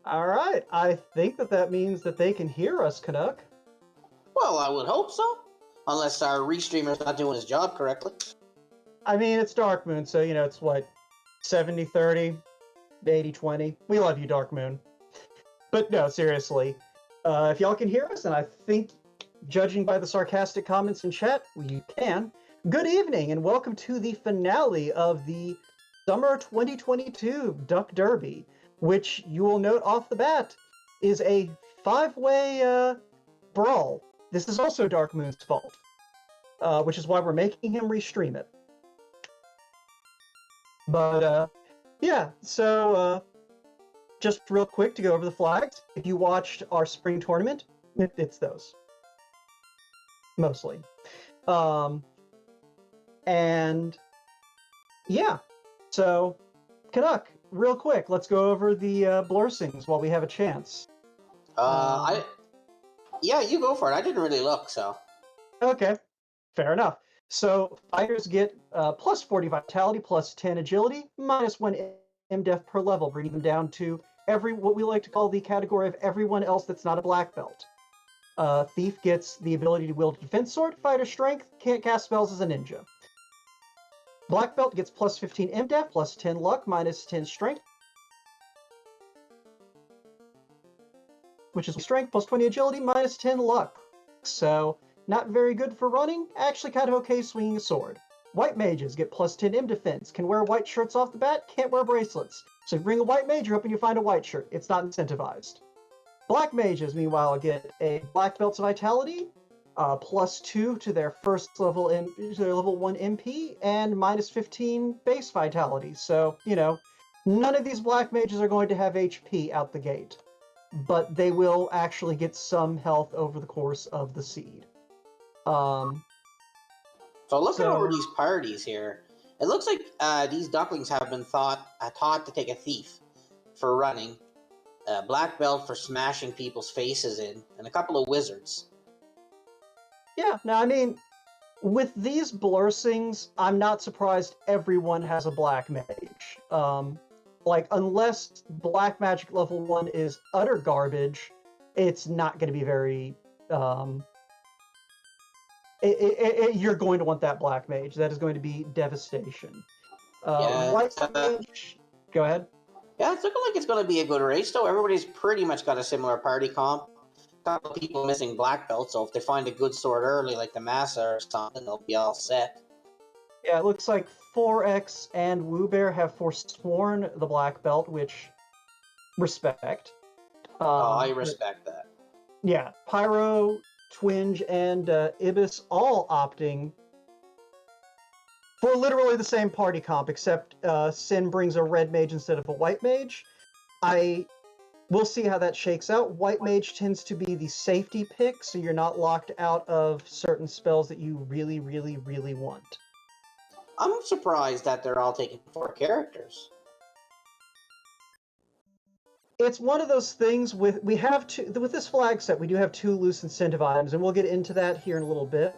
All right. I think that means that they can hear us, Canuck. Well, I would hope so. Unless our restreamer's not doing his job correctly. I mean, it's Dark Moon, so, it's what, 70-30, 80-20. We love you, Dark Moon. But no, seriously. If y'all can hear us, and I think, judging by the sarcastic comments in chat, you can. Good evening, and welcome to the finale of the Summer 2022 Duck Derby, which you will note off the bat is a 5-way brawl. This is also Dark Moon's fault, which is why we're making him restream it. But, yeah, so, just real quick to go over the flags. If you watched our spring tournament, it's those. Mostly. And, yeah, so, Canuck, real quick, let's go over the blursings while we have a chance. Yeah, you go for it. I didn't really look, so. Okay, fair enough. So fighters get plus 40 vitality, plus 10 agility, minus 1 MDef per level, bringing them down to what we like to call the category of everyone else that's not a black belt. Thief gets the ability to wield a defense sword, fighter strength, can't cast spells as a ninja. Black belt gets plus 15 MDef, plus 10 luck, minus 10 strength, which is strength, plus 20 agility, minus 10 luck. So, not very good for running, actually kind of okay swinging a sword. White mages get plus 10 M defense, can wear white shirts off the bat, can't wear bracelets. So you bring a white mage, you're hoping you find a white shirt. It's not incentivized. Black mages, meanwhile, get a black belt's vitality, plus 2 to their first level, to their level 1 MP, and minus 15 base vitality. So, none of these black mages are going to have HP out the gate, but they will actually get some health over the course of the seed. So looking over these parties here, it looks like these ducklings have been taught to take a thief for running, a black belt for smashing people's faces in, and a couple of wizards. Yeah, now I mean, with these blursings, I'm not surprised everyone has a black mage. Unless black magic level 1 is utter garbage, it's not going to be very... you're going to want that black mage. That is going to be devastation. White mage... Go ahead. Yeah, it's looking like it's going to be a good race, though. Everybody's pretty much got a similar party comp. A couple of people missing black belts, so if they find a good sword early, like the Massa or something, they'll be all set. Yeah, it looks like 4X and Woobear have forsworn the black belt, which... respect. I respect that. Yeah, Pyro, Twinge, and Ibis all opting for literally the same party comp, except Sin brings a red mage instead of a white mage. We'll see how that shakes out. White mage tends to be the safety pick, so you're not locked out of certain spells that you really, really, really want. I'm surprised that they're all taking 4 characters. It's one of those things with this flag set, we do have 2 loose incentive items, and we'll get into that here in a little bit.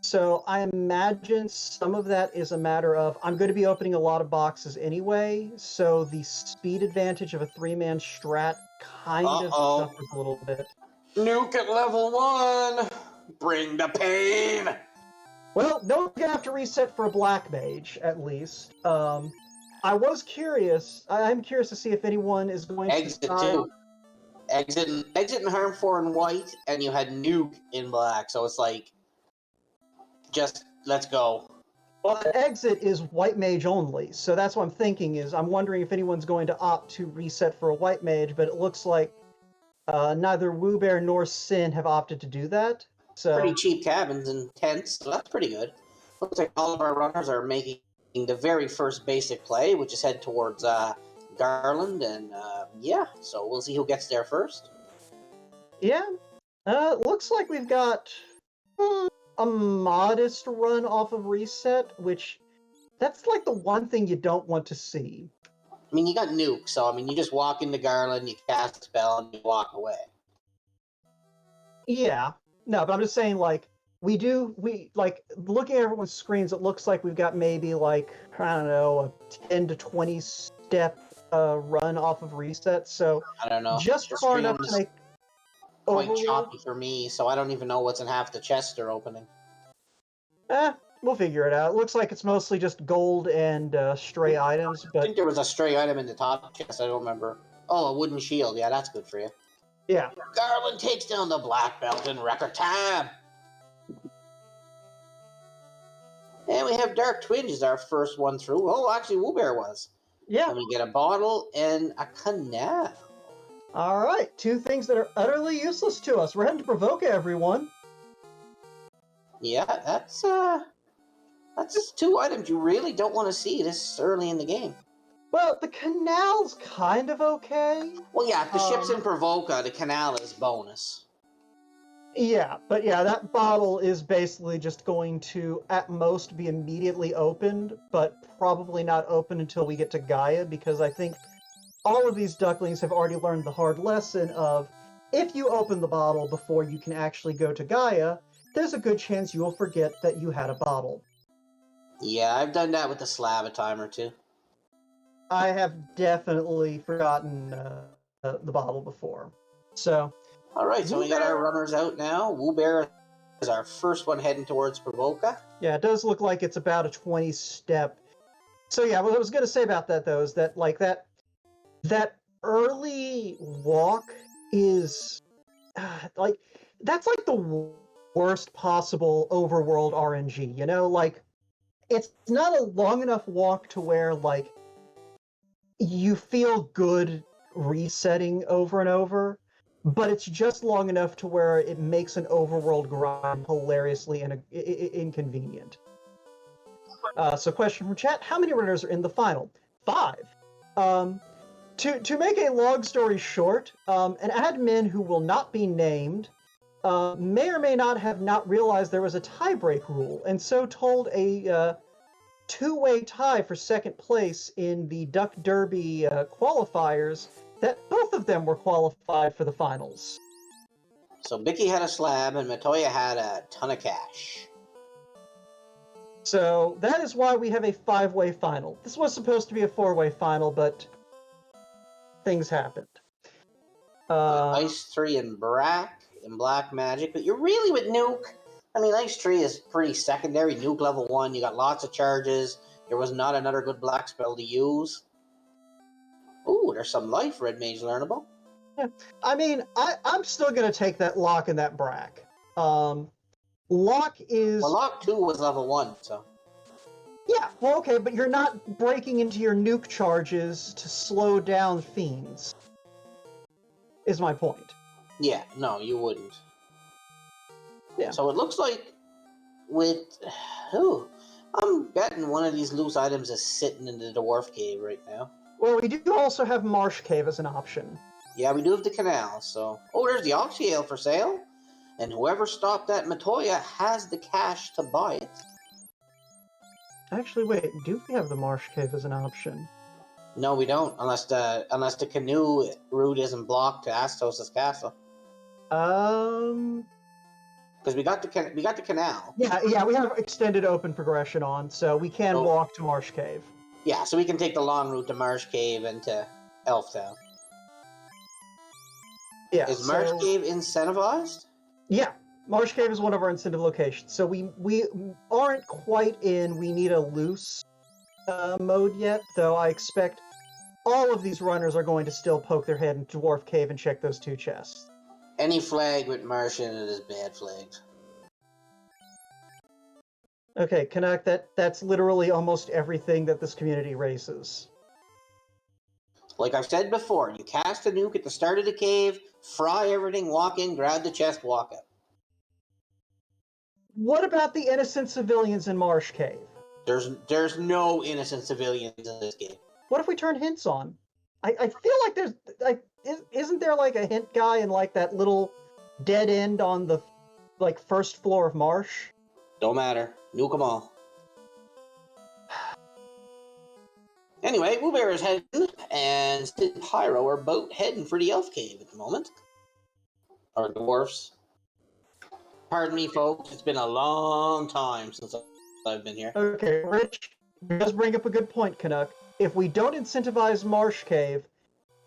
So I imagine some of that is a matter of, I'm going to be opening a lot of boxes anyway, so the speed advantage of a 3-man strat kind of suffers a little bit. Nuke at level 1! Bring the pain! Well, no one's going to have to reset for a black mage, at least. I'm curious to see if anyone is going to Exit 2. Exit and Harm 4 in white, and you had Nuke in black, so it's like, just, let's go. Well, the exit is white mage only, so that's what I'm thinking is, I'm wondering if anyone's going to opt to reset for a white mage, but it looks like neither Woobear nor Sin have opted to do that. So pretty cheap cabins and tents, so that's pretty good. Looks like all of our runners are making the very first basic play, which is head towards Garland, and yeah, so we'll see who gets there first. Yeah, looks like we've got a modest run off of reset, which that's like the one thing you don't want to see. I mean, you got Nuke, so I mean, you just walk into Garland, you cast a spell, and you walk away. Yeah, no, but I'm just saying, like, looking at everyone's screens, it looks like we've got maybe, like, I don't know, a 10 to 20 step run off of reset, so I don't know. just The far enough to stream's make quite overworld. choppy for me, so I don't even know what's in half the chests they're opening. We'll figure it out. It looks like it's mostly just gold and stray items, I but think there was a stray item in the top chest. I don't remember. Oh, a wooden shield. Yeah, that's good for you. yeah. Garland takes down the black belt in record time. And we have Dark Twinge as our first one through. Oh, actually, Woobear was. Yeah. And we get a bottle and a canal. All right, 2 things that are utterly useless to us. We're heading to Provoke everyone. Yeah, that's 2 items you really don't want to see this early in the game. Well, the canal's kind of okay. Well, yeah, if the ship's in Provoca, the canal is bonus. Yeah, but yeah, that bottle is basically just going to, at most, be immediately opened, but probably not open until we get to Gaia, because I think all of these ducklings have already learned the hard lesson of, if you open the bottle before you can actually go to Gaia, there's a good chance you will forget that you had a bottle. Yeah, I've done that with the slab a time or two. I have definitely forgotten the bottle before. So, all right, so we got our runners out now. Woobear is our first one heading towards Provoca. Yeah, it does look like it's about a 20-step. So yeah, what I was going to say about that, though, is that, like, that early walk is, like, that's like the worst possible overworld RNG, you know? Like, it's not a long enough walk to where, like, you feel good resetting over and over, but it's just long enough to where it makes an overworld grind hilariously inconvenient. So question from chat, how many runners are in the final? 5. To make a long story short, an admin who will not be named may or may not have not realized there was a tiebreak rule, and so told a 2-way tie for second place in the Duck Derby qualifiers that both of them were qualified for the finals. So Bicky had a slab and Matoya had a ton of cash. So that is why we have a 5-way final. This was supposed to be a 4-way final, but things happened. Ice 3 and Black Magic, but you're really with Nuke. I mean, Ice 3 is pretty secondary. Nuke level 1, you got lots of charges. There was not another good black spell to use. Ooh, there's some life Red Mage learnable. Yeah. I mean, I'm still going to take that Lock and that Brack. Lock is... Well, Lock 2 was level 1, so... Yeah, well, okay, but you're not breaking into your nuke charges to slow down fiends. Is my point. Yeah, no, you wouldn't. Yeah. So it looks like with... Ooh, I'm betting one of these loose items is sitting in the Dwarf Cave right now. Well, we do also have Marsh Cave as an option. Yeah, we do have the canal, so... Oh, there's the Oxy Ale for sale. And whoever stopped that Matoya has the cash to buy it. Actually, wait, do we have the Marsh Cave as an option? No, we don't, unless the canoe route isn't blocked to Astos' castle. Because we got the canal. Yeah, we have extended open progression on, so we can walk to Marsh Cave. Yeah, so we can take the long route to Marsh Cave and to Elftown. Yeah. Is Marsh Cave incentivized? Yeah, Marsh Cave is one of our incentive locations. So we aren't quite in we need a loose mode yet, though I expect all of these runners are going to still poke their head into Dwarf Cave and check those 2 chests. Any flag with Marsh in it is bad flagged. Okay, Canuck, that's literally almost everything that this community races. Like I've said before, you cast a nuke at the start of the cave, fry everything, walk in, grab the chest, walk out. What about the innocent civilians in Marsh Cave? There's no innocent civilians in this game. What if we turn hints on? I feel like there's isn't there like a hint guy in like that little dead end on the like first floor of Marsh? Don't matter. Nuke them all. Anyway, Woobear is heading, and Sid and Pyro are both heading for the Elf Cave at the moment. Or dwarfs. Pardon me, folks. It's been a long time since I've been here. Okay, Rich does bring up a good point, Canuck. if we don't incentivize Marsh Cave,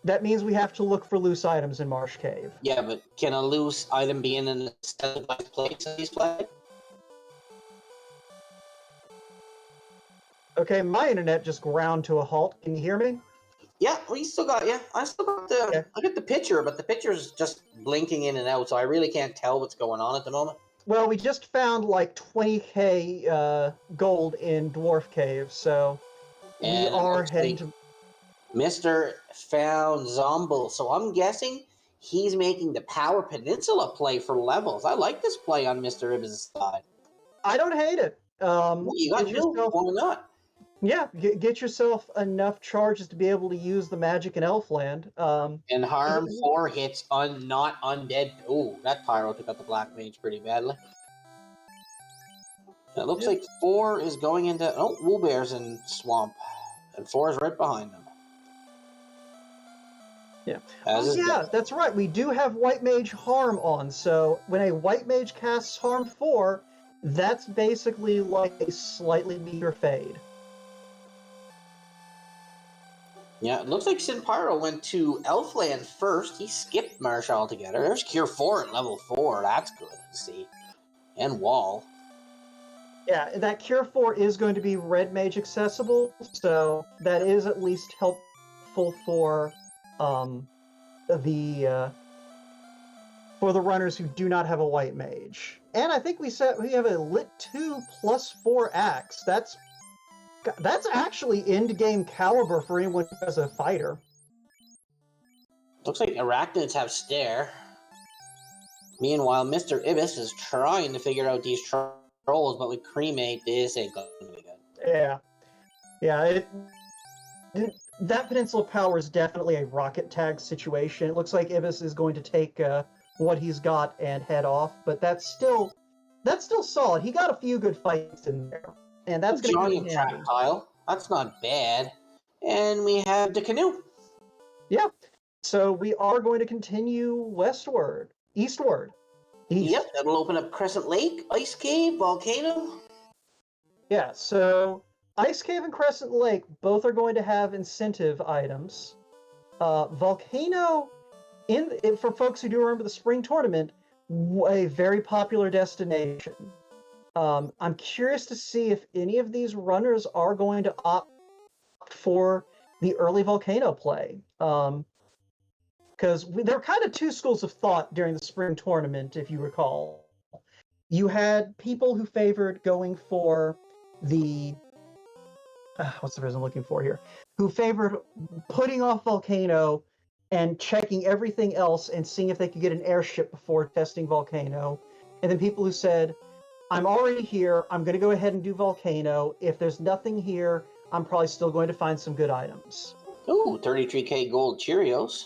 that means we have to look for loose items in Marsh Cave. Yeah, but can a loose item be in an incentivized place in these play? Okay, my internet just ground to a halt. Can you hear me? Yeah, we still got. Yeah, I still got the. Okay. I get the picture, but the picture's just blinking in and out, so I really can't tell what's going on at the moment. Well, we just found like 20k gold in Dwarf Cave, so we And it are looks heading like to. Mr. Found Zomble. So I'm guessing he's making the Power Peninsula play for levels. I like this play on Mr. Ibis' side. I don't hate it. Well, you got Get new. yourself, Why not? yeah, get yourself enough charges to be able to use the magic in Elfland. And harm 4 hits on not undead. Oh, that pyro took out the black mage pretty badly. It looks like 4 is going into. Oh, Woolbear's in swamp. And 4 is right behind them. Yeah. Yeah, that's right. We do have White Mage Harm on, so when a White Mage casts Harm 4, that's basically like a slightly meager fade. Yeah, it looks like Sin Pyro went to Elfland first. He skipped Marsh altogether. There's Cure 4 at level 4. That's good to see. And Wall. Yeah, that Cure 4 is going to be Red Mage accessible, so that is at least helpful for the runners who do not have a White Mage. And I think we have a Lit 2 +4 Axe. That's actually end-game caliber for anyone who has a fighter. Looks like Arachnids have Stare. Meanwhile, Mr. Ibis is trying to figure out these trolls, but with Cremate, this ain't going to be good. Yeah. Yeah, that Peninsula Power is definitely a rocket tag situation. It looks like Ibis is going to take what he's got and head off, but that's still solid. He got a few good fights in there, and that's going to be giant tile. That's not bad. And we have the canoe. Yeah. So we are going to continue eastward. East. Yep, that'll open up Crescent Lake, Ice Cave, Volcano. Yeah, so Ice Cave and Crescent Lake both are going to have incentive items. Volcano, for folks who do remember the spring tournament, a very popular destination. I'm curious to see if any of these runners are going to opt for the early Volcano play. Because there were kind of two schools of thought during the spring tournament, if you recall. You had people who favored going for the what's the phrase I'm looking for here? Who favored putting off Volcano and checking everything else and seeing if they could get an airship before testing Volcano. And then people who said, I'm already here, I'm going to go ahead and do Volcano. If there's nothing here, I'm probably still going to find some good items. Ooh, 33k gold Cheerios.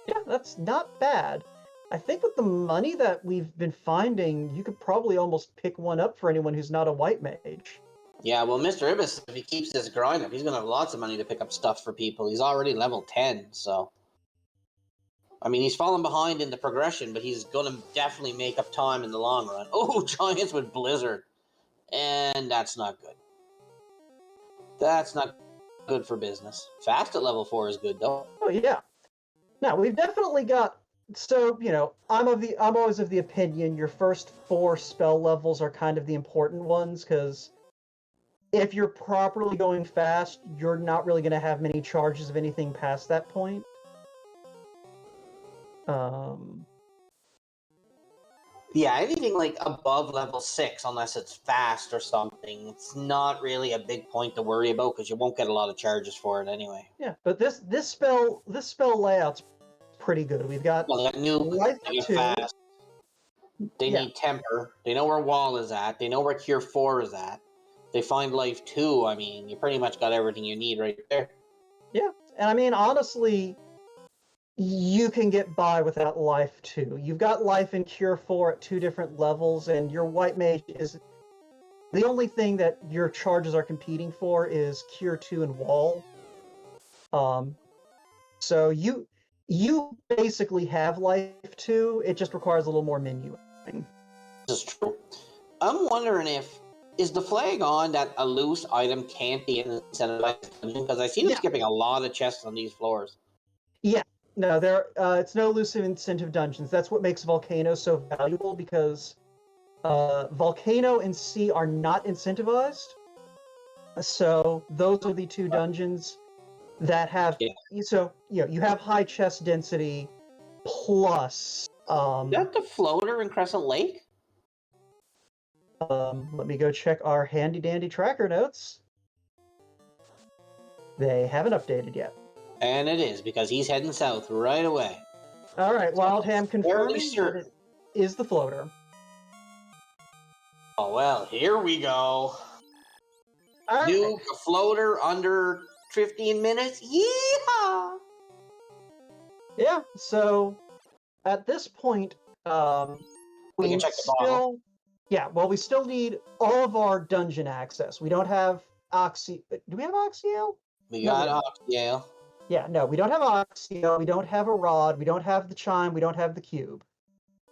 Yeah, that's not bad. I think with the money that we've been finding, you could probably almost pick one up for anyone who's not a White Mage. Yeah, well, Mr. Ibis, if he keeps this grind up, he's going to have lots of money to pick up stuff for people. He's already level 10, so... I mean, he's fallen behind in the progression, but he's going to definitely make up time in the long run. Oh, Giants with Blizzard. And that's not good. That's not good for business. Fast at level 4 is good, though. Oh, yeah. Now, we've definitely got... So, I'm always of the opinion your first 4 spell levels are kind of the important ones, because if you're properly going fast, you're not really going to have many charges of anything past that point. Yeah, anything like above level 6, unless it's fast or something, it's not really a big point to worry about because you won't get a lot of charges for it anyway. Yeah, but this spell layout's pretty good. We've got Nuke, they get fast. They need Temper. They know where Wall is at. They know where Cure 4 is at. They find Life 2. I mean, you pretty much got everything you need right there. Yeah, and I mean, honestly, you can get by without Life 2. You've got Life and Cure 4 at 2 different levels, and your White Mage is... The only thing that your charges are competing for is Cure 2 and Wall. So you basically have Life 2, it just requires a little more menuing. This is true. I'm wondering if is the flag on that a loose item can't be in the incentivized dungeon? Because I see them skipping a lot of chests on these floors. Yeah, no, it's no elusive incentive dungeons. That's what makes Volcano so valuable, because Volcano and Sea are not incentivized. So those are the two dungeons that have. So you have high chest density plus. Is that the floater in Crescent Lake? Let me go check our handy dandy tracker notes. They haven't updated yet. And it is, because he's heading south right away. All right, Wildham confirming that it is the floater. Oh, well, here we go. All right. Nuke a floater under 15 minutes? Yeehaw! Yeah, so at this point, we can check the bottle. Yeah, well, we still need all of our dungeon access. We don't have Do we have Oxyale? We got Oxyale. Yeah, no, we don't have Oxyale. We don't have a rod. We don't have the chime. We don't have the cube.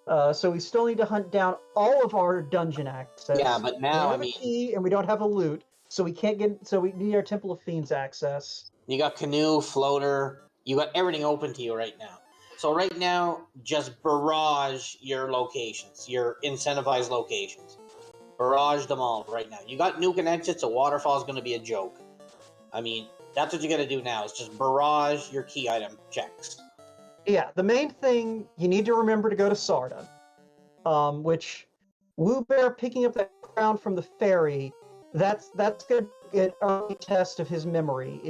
So we still need to hunt down all of our dungeon access. Yeah, but now, we don't have a key, and we don't have a loot, so we can't get. So we need our Temple of Fiends access. You got canoe, floater. You got everything open to you right now. So right now, just barrage your locations, your incentivized locations. Barrage them all right now. You got nuke and exits. A waterfall is going to be a joke. I mean, that's what you got to do now. Is just barrage your key item checks. Yeah, the main thing, you need to remember to go to Sarda, which Woo Bear picking up that crown from the ferry, that's going to get an early test of his memory.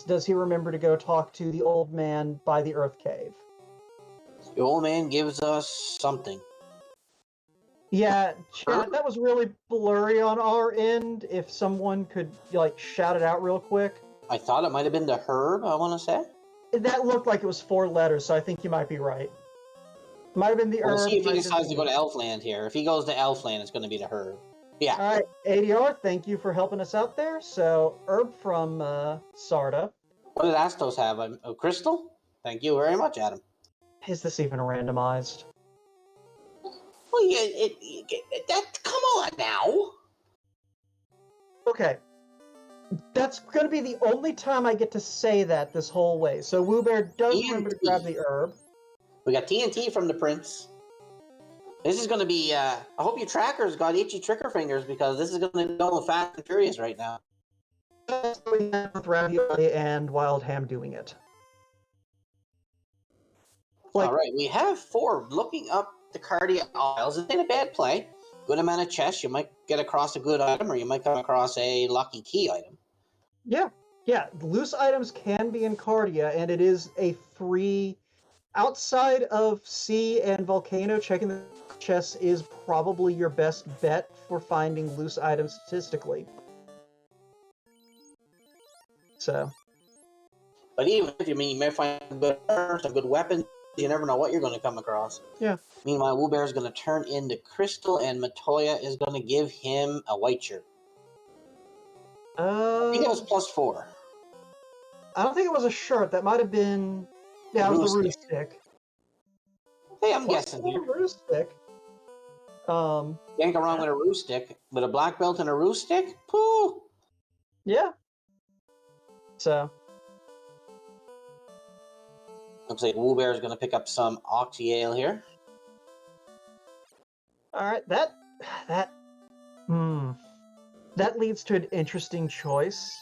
Does he remember to go talk to the old man by the Earth Cave? The old man gives us something. Yeah, chat, that was really blurry on our end. If someone could shout it out real quick. I thought it might have been the herb, I want to say. That looked like it was 4 letters, so I think you might be right. Might have been the herb. We'll see if he decides to go to Elfland here. If he goes to Elfland, it's going to be the herb. Yeah. All right, ADR, thank you for helping us out there. So, herb from Sarda. What did Astos have? A crystal? Thank you very much, Adam. Is this even randomized? Well, come on now. Okay. That's going to be the only time I get to say that this whole way. So Woo Bear does remember to grab the herb. We got TNT from the Prince. This is going to be... I hope your trackers got itchy trigger fingers, because this is going to go fast and furious right now. With Ravioli and Wildham doing it. All right, we have 4 looking up the Cardia Isles. It's in a bad play. Good amount of chests. You might get across a good item, or you might come across a lucky key item. Yeah. Loose items can be in Cardia, and it is a free... Outside of Sea and Volcano, checking the chests is probably your best bet for finding loose items statistically. So... But even if you may find some good weapons, you never know what you're going to come across. Yeah. Meanwhile, Woo Bear is going to turn into Crystal, and Matoya is going to give him a white shirt. I think it was +4. I don't think it was a shirt. That might have been... Yeah, it was the Roo Stick. Hey, I'm guessing here. Roo Stick. Can't go wrong with a Roo Stick. With a black belt and a Roo Stick? Pooh! Yeah. So... Looks like Woo Bear is going to pick up some Oxyale here. Alright, that leads to an interesting choice.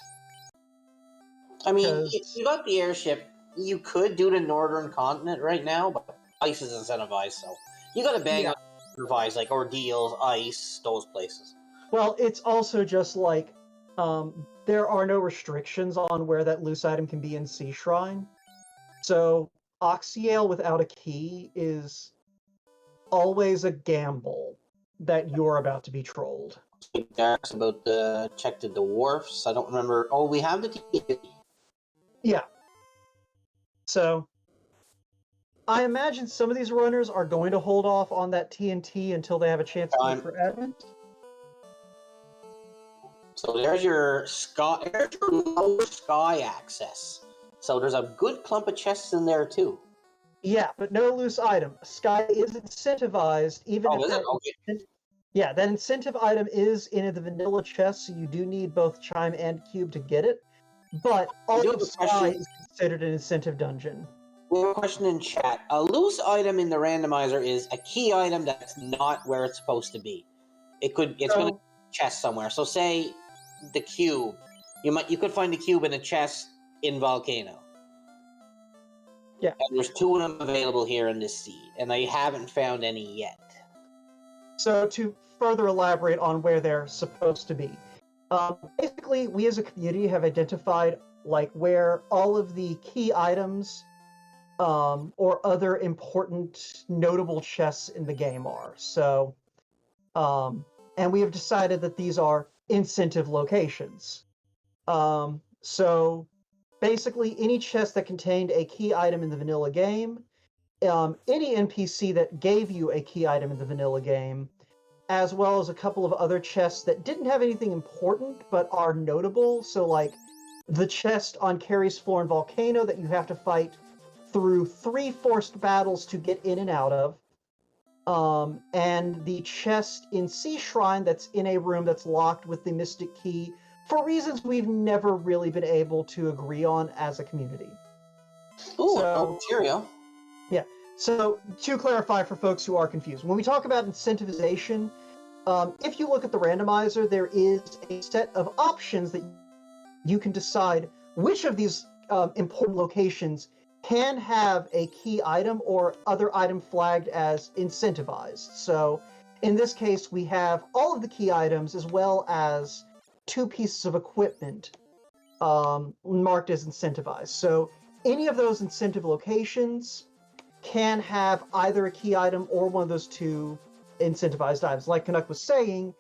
I mean, you got the airship. You could do the Northern Continent right now, but ice is incentivized, so you got to bang on incentivized, like Ordeals, Ice, those places. Well, it's also just like there are no restrictions on where that loose item can be in Sea Shrine. So Oxyale without a key is always a gamble that you're about to be trolled. That's about to check the dwarfs. I don't remember. Oh, we have the TNT. Yeah. So I imagine some of these runners are going to hold off on that TNT until they have a chance to look for Advent. So there's your lower sky access. So there's a good clump of chests in there too. Yeah, but no loose item. Sky is incentivized, even if Yeah, that incentive item is in the vanilla chest, so you do need both Chime and Cube to get it. But I all do have of a Sky question. is considered an incentive dungeon. We have a question in chat. A loose item in the randomizer is a key item that's not where it's supposed to be. It's going to be a chest somewhere. So say the cube. You could find the cube in a chest in Volcano. Yeah. And there's 2 of them available here in this seed, and I haven't found any yet. So to further elaborate on where they're supposed to be, basically, we as a community have identified like where all of the key items or other important notable chests in the game are. So, and we have decided that these are incentive locations. So basically, any chest that contained a key item in the vanilla game, any NPC that gave you a key item in the vanilla game, as well as a couple of other chests that didn't have anything important but are notable. So, like the chest on Carrie's floor in Volcano that you have to fight through 3 forced battles to get in and out of, and the chest in Sea Shrine that's in a room that's locked with the Mystic Key for reasons we've never really been able to agree on as a community. Ooh, no material. Yeah. So to clarify for folks who are confused, when we talk about incentivization, if you look at the randomizer, there is a set of options that you can decide which of these important locations can have a key item or other item flagged as incentivized. So in this case, we have all of the key items as well as 2 pieces of equipment marked as incentivized. So any of those incentive locations can have either a key item or one of those 2 incentivized items. Like Canuck was saying,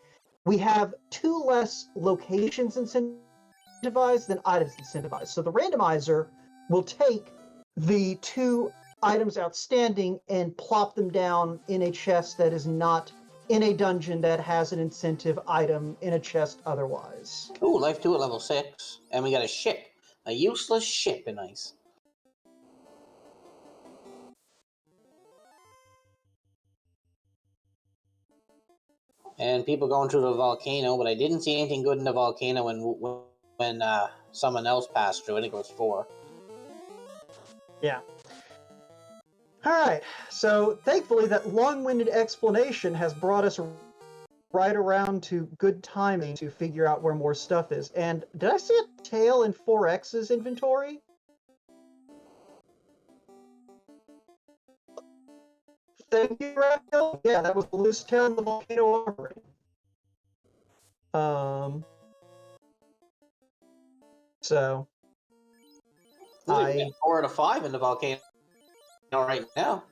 we have 2 less locations incentivized than items incentivized. So the randomizer will take the 2 items outstanding and plop them down in a chest that is not in a dungeon that has an incentive item in a chest otherwise. Ooh, life 2 at level 6. And we got a ship. A useless ship in ice. And people going through the volcano, but I didn't see anything good in the volcano when someone else passed through. I think it was 4. Yeah. All right. So thankfully, that long-winded explanation has brought us right around to good timing to figure out where more stuff is. And did I see a tail in 4X's inventory? Thank you, Raphael. Yeah, that was a loose tail in the volcano armory. So We got 4 out of 5 in the volcano right now.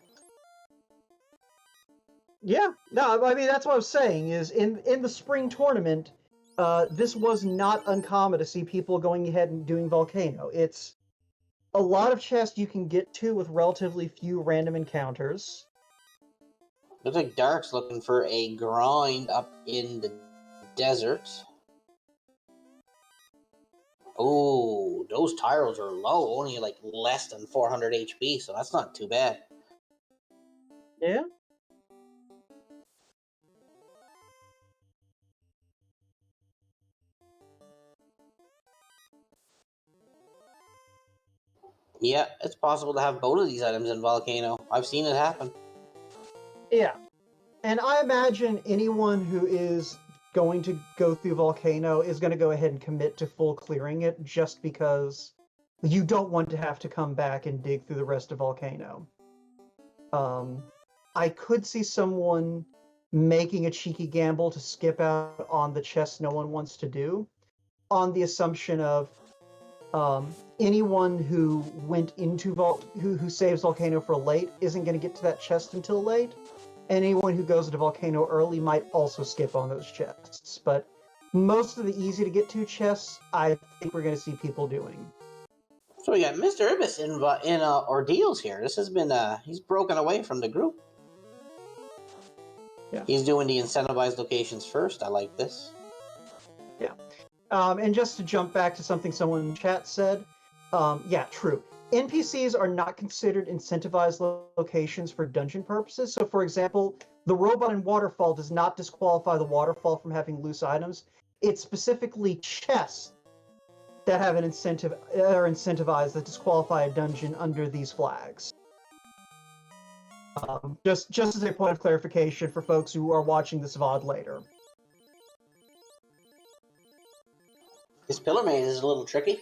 Yeah, no, I mean that's what I was saying. Is in the spring tournament, this was not uncommon to see people going ahead and doing volcano. It's a lot of chests you can get to with relatively few random encounters. Looks like Dark's looking for a grind up in the desert. Oh, those tyros are low, only like less than 400 HP, so that's not too bad. Yeah. Yeah, it's possible to have both of these items in Volcano. I've seen it happen. Yeah. And I imagine anyone who is going to go through Volcano is going to go ahead and commit to full clearing it just because you don't want to have to come back and dig through the rest of Volcano. I could see someone making a cheeky gamble to skip out on the chest no one wants to do, on the assumption of anyone who went into who saves Volcano for late isn't going to get to that chest until late. Anyone who goes to Volcano early might also skip on those chests, but most of the easy to get to chests, I think we're going to see people doing. So we got Mr. Ibis in ordeals here. This has been he's broken away from the group. Yeah. He's doing the incentivized locations first. I like this. Yeah. And just to jump back to something someone in chat said, yeah, true. NPCs are not considered incentivized locations for dungeon purposes. So, for example, the robot in Waterfall does not disqualify the waterfall from having loose items. It's specifically chests that have an incentive are incentivized that disqualify a dungeon under these flags. Just as a point of clarification for folks who are watching this VOD later. This pillar maze is a little tricky.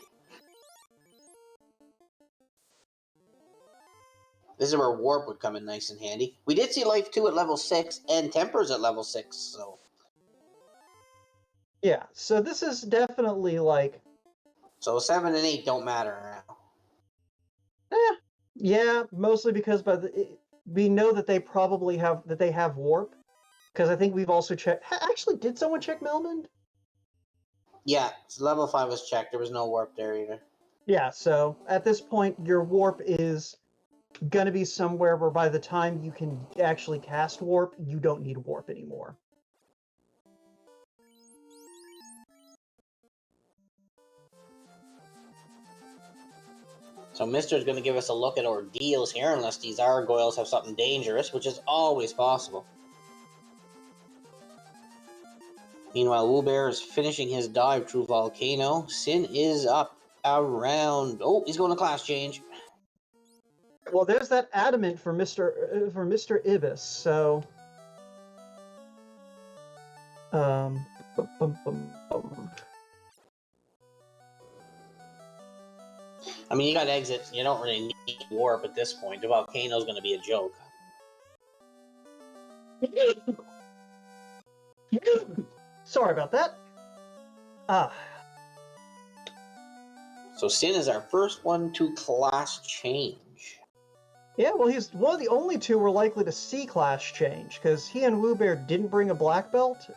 This is where warp would come in nice and handy. We did see life 2 at level 6 and tempers at level 6, so... Yeah, so this is definitely like... So 7 and 8 don't matter now. Yeah, mostly because we know that they probably have warp. Because I think we've also checked... Actually, did someone check Melmond? Yeah, level 5 was checked. There was no warp there either. Yeah, so at this point, your warp is going to be somewhere where by the time you can actually cast warp, you don't need warp anymore. So Mister's going to give us a look at ordeals here, unless these gargoyles have something dangerous, which is always possible. Meanwhile, Woobear is finishing his dive through Volcano. Sin is up around... Oh, he's going to class change. Well, there's that adamant for Mr. Ibis, so... Bum, bum, bum. I mean, you got exits. You don't really need warp at this point. The volcano's going to be a joke. Sorry about that. So Sin is our first one to class change. Yeah, well, he's one of the only two we're likely to see class change, because he and Woobear didn't bring a black belt.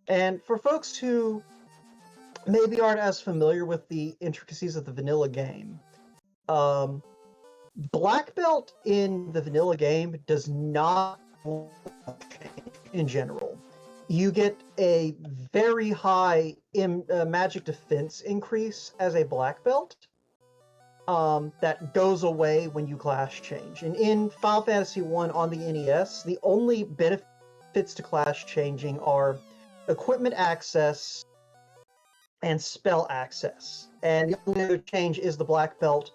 And for folks who maybe aren't as familiar with the intricacies of the vanilla game, black belt in the vanilla game does not change in general. You get a very high magic defense increase as a black belt that goes away when you class change. And in Final Fantasy I on the NES, the only benefits to class changing are equipment access and spell access. And the only other change is the black belt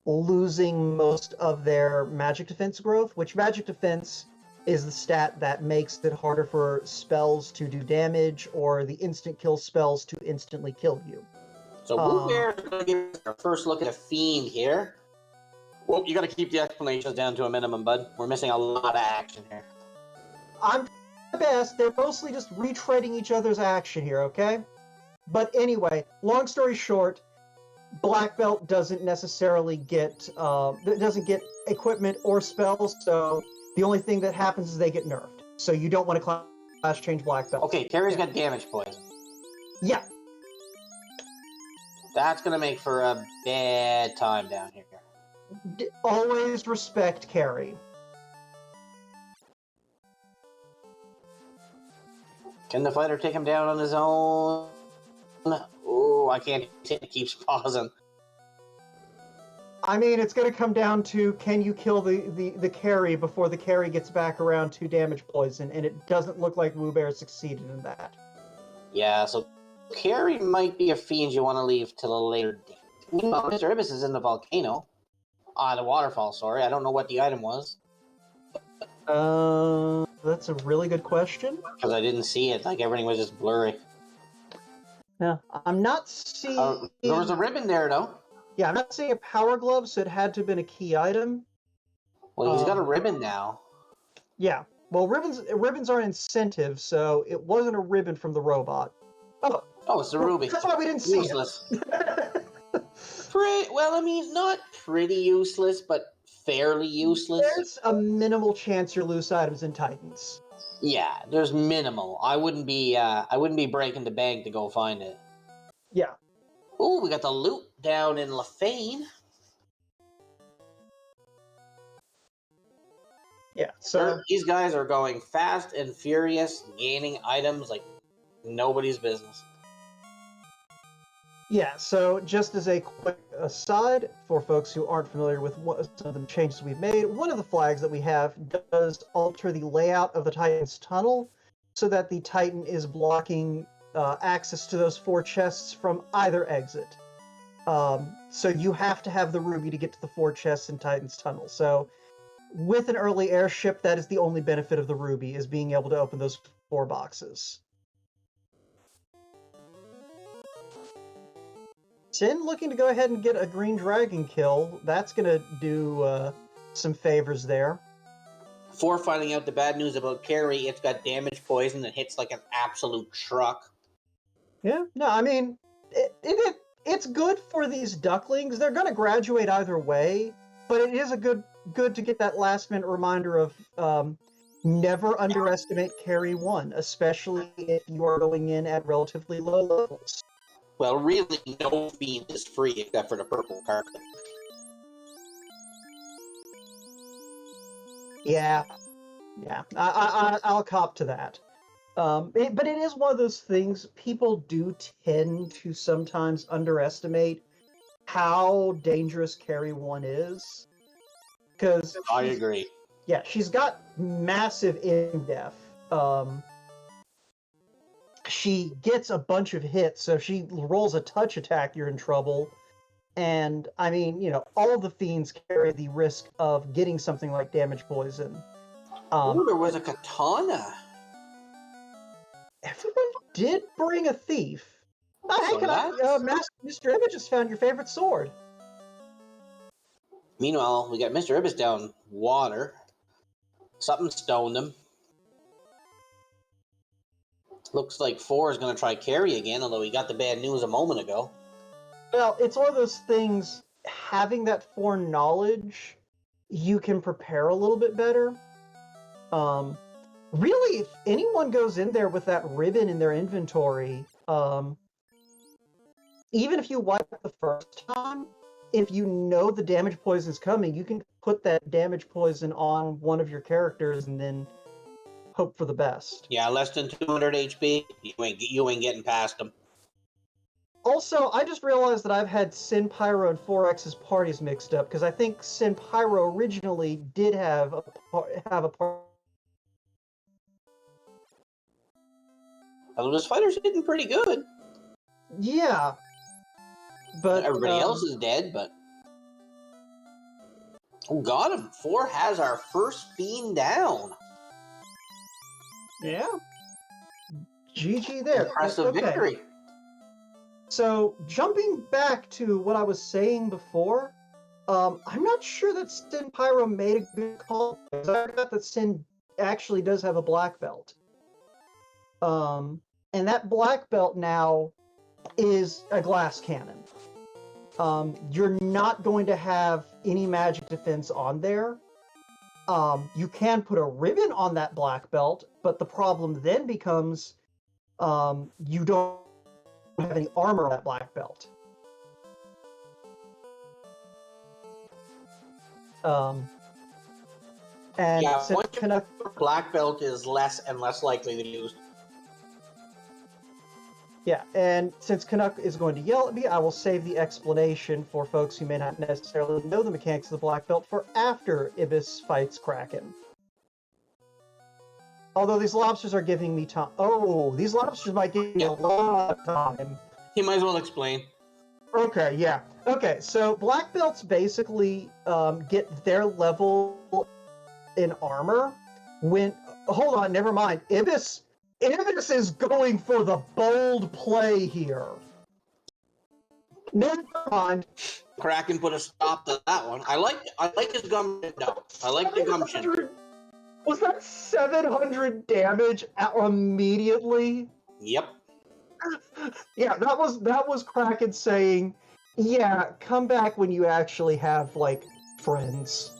losing most of their magic defense growth, which magic defense is the stat that makes it harder for spells to do damage or the instant kill spells to instantly kill you. So Woobear is going to give us our first look at a fiend here. Well, you got to keep the explanations down to a minimum, bud. We're missing a lot of action here. I'm the best. They're mostly just retreading each other's action here, okay? But anyway, long story short, black belt doesn't necessarily get equipment or spells, so the only thing that happens is they get nerfed. So you don't want to class change black belt. Okay, Terry's got damage poison. Yeah. That's going to make for a bad time down here. Always respect Carrie. Can the fighter take him down on his own? Oh, I can't. It keeps pausing. I mean, it's going to come down to can you kill the carry before the carry gets back around to damage poison, and it doesn't look like Woobear succeeded in that. Yeah, so carry might be a fiend you want to leave till a later date. Meanwhile, Mr. Ibis is in the volcano. The waterfall, sorry. I don't know what the item was. That's a really good question. Because I didn't see it. Like, everything was just blurry. Yeah, I'm not seeing... there was a ribbon there, though. Yeah, I'm not seeing a power glove, so it had to have been a key item. Well, he's got a ribbon now. Yeah. Well, ribbons are incentive, so it wasn't a ribbon from the robot. Oh, it's a ruby. That's why we didn't see useless. it. Well, I mean, not pretty useless, but fairly useless. There's a minimal chance you lose items in Titans. Yeah, there's minimal. I wouldn't be breaking the bank to go find it. Yeah. Ooh, we got the loot down in Lafane. Yeah, so these guys are going fast and furious, gaining items like nobody's business. Yeah, so just as a quick aside, for folks who aren't familiar with some of the changes we've made, one of the flags that we have does alter the layout of the Titan's tunnel so that the Titan is blocking access to those 4 chests from either exit. So you have to have the ruby to get to the 4 chests in Titan's tunnel. So with an early airship, that is the only benefit of the ruby, is being able to open those 4 boxes. Sin looking to go ahead and get a green dragon kill. That's going to do some favors there. Before finding out the bad news about Carrie, it's got damage poison that hits like an absolute truck. Yeah, no, I mean, it's good for these ducklings. They're going to graduate either way, but it is a good to get that last minute reminder of never underestimate Carry 1, especially if you are going in at relatively low levels. Well, really, no fiend is free except for the purple carpet. Yeah, I'll cop to that. But it is one of those things, people do tend to sometimes underestimate how dangerous Carry 1 is. Because I agree. Yeah, she's got massive in-def. She gets a bunch of hits, so if she rolls a touch attack, you're in trouble. And, I mean, you know, all the fiends carry the risk of getting something like damage poison. Ooh, there was a katana. Everyone did bring a thief. Hey, Mr. Image has found your favorite sword. Meanwhile, we got Mr. Ibis down water. Something stoned him. Looks like 4 is going to try Carry again, although he got the bad news a moment ago. Well, it's one of those things, having that foreknowledge, you can prepare a little bit better. Really, if anyone goes in there with that ribbon in their inventory, even if you wipe the first time, if you know the damage poison is coming, you can put that damage poison on one of your characters and then hope for the best. Yeah, less than 200 HP, you ain't getting past them. Also, I just realized that I've had Sin Pyro and 4X's parties mixed up, because I think Sin Pyro originally did have a party. Well, this fighter's hitting pretty good. Yeah. But everybody else is dead, but... Oh, got him. 4 has our first fiend down. Yeah. GG there. Impressive victory. So, jumping back to what I was saying before, I'm not sure that Sin Pyro made a good call, because I forgot that Sin actually does have a black belt. And that black belt now is a glass cannon. You're not going to have any magic defense on there. You can put a ribbon on that black belt, but the problem then becomes you don't have any armor on that black belt. And yeah, since black belt is less and less likely to use. Yeah, and since Canuck is going to yell at me, I will save the explanation for folks who may not necessarily know the mechanics of the black belt for after Ibis fights Kraken. Although these lobsters are giving me time. Oh, these lobsters might give me a lot of time. You might as well explain. Okay, yeah. Okay, so black belts basically get their level in armor when... Hold on, never mind. Ibis is going for the bold play here. Never mind. Kraken put a stop to that one. I like his gumption, though. I like the gumption. Was that 700 damage immediately? Yep. Yeah, that was Kraken saying, yeah, come back when you actually have, like, friends.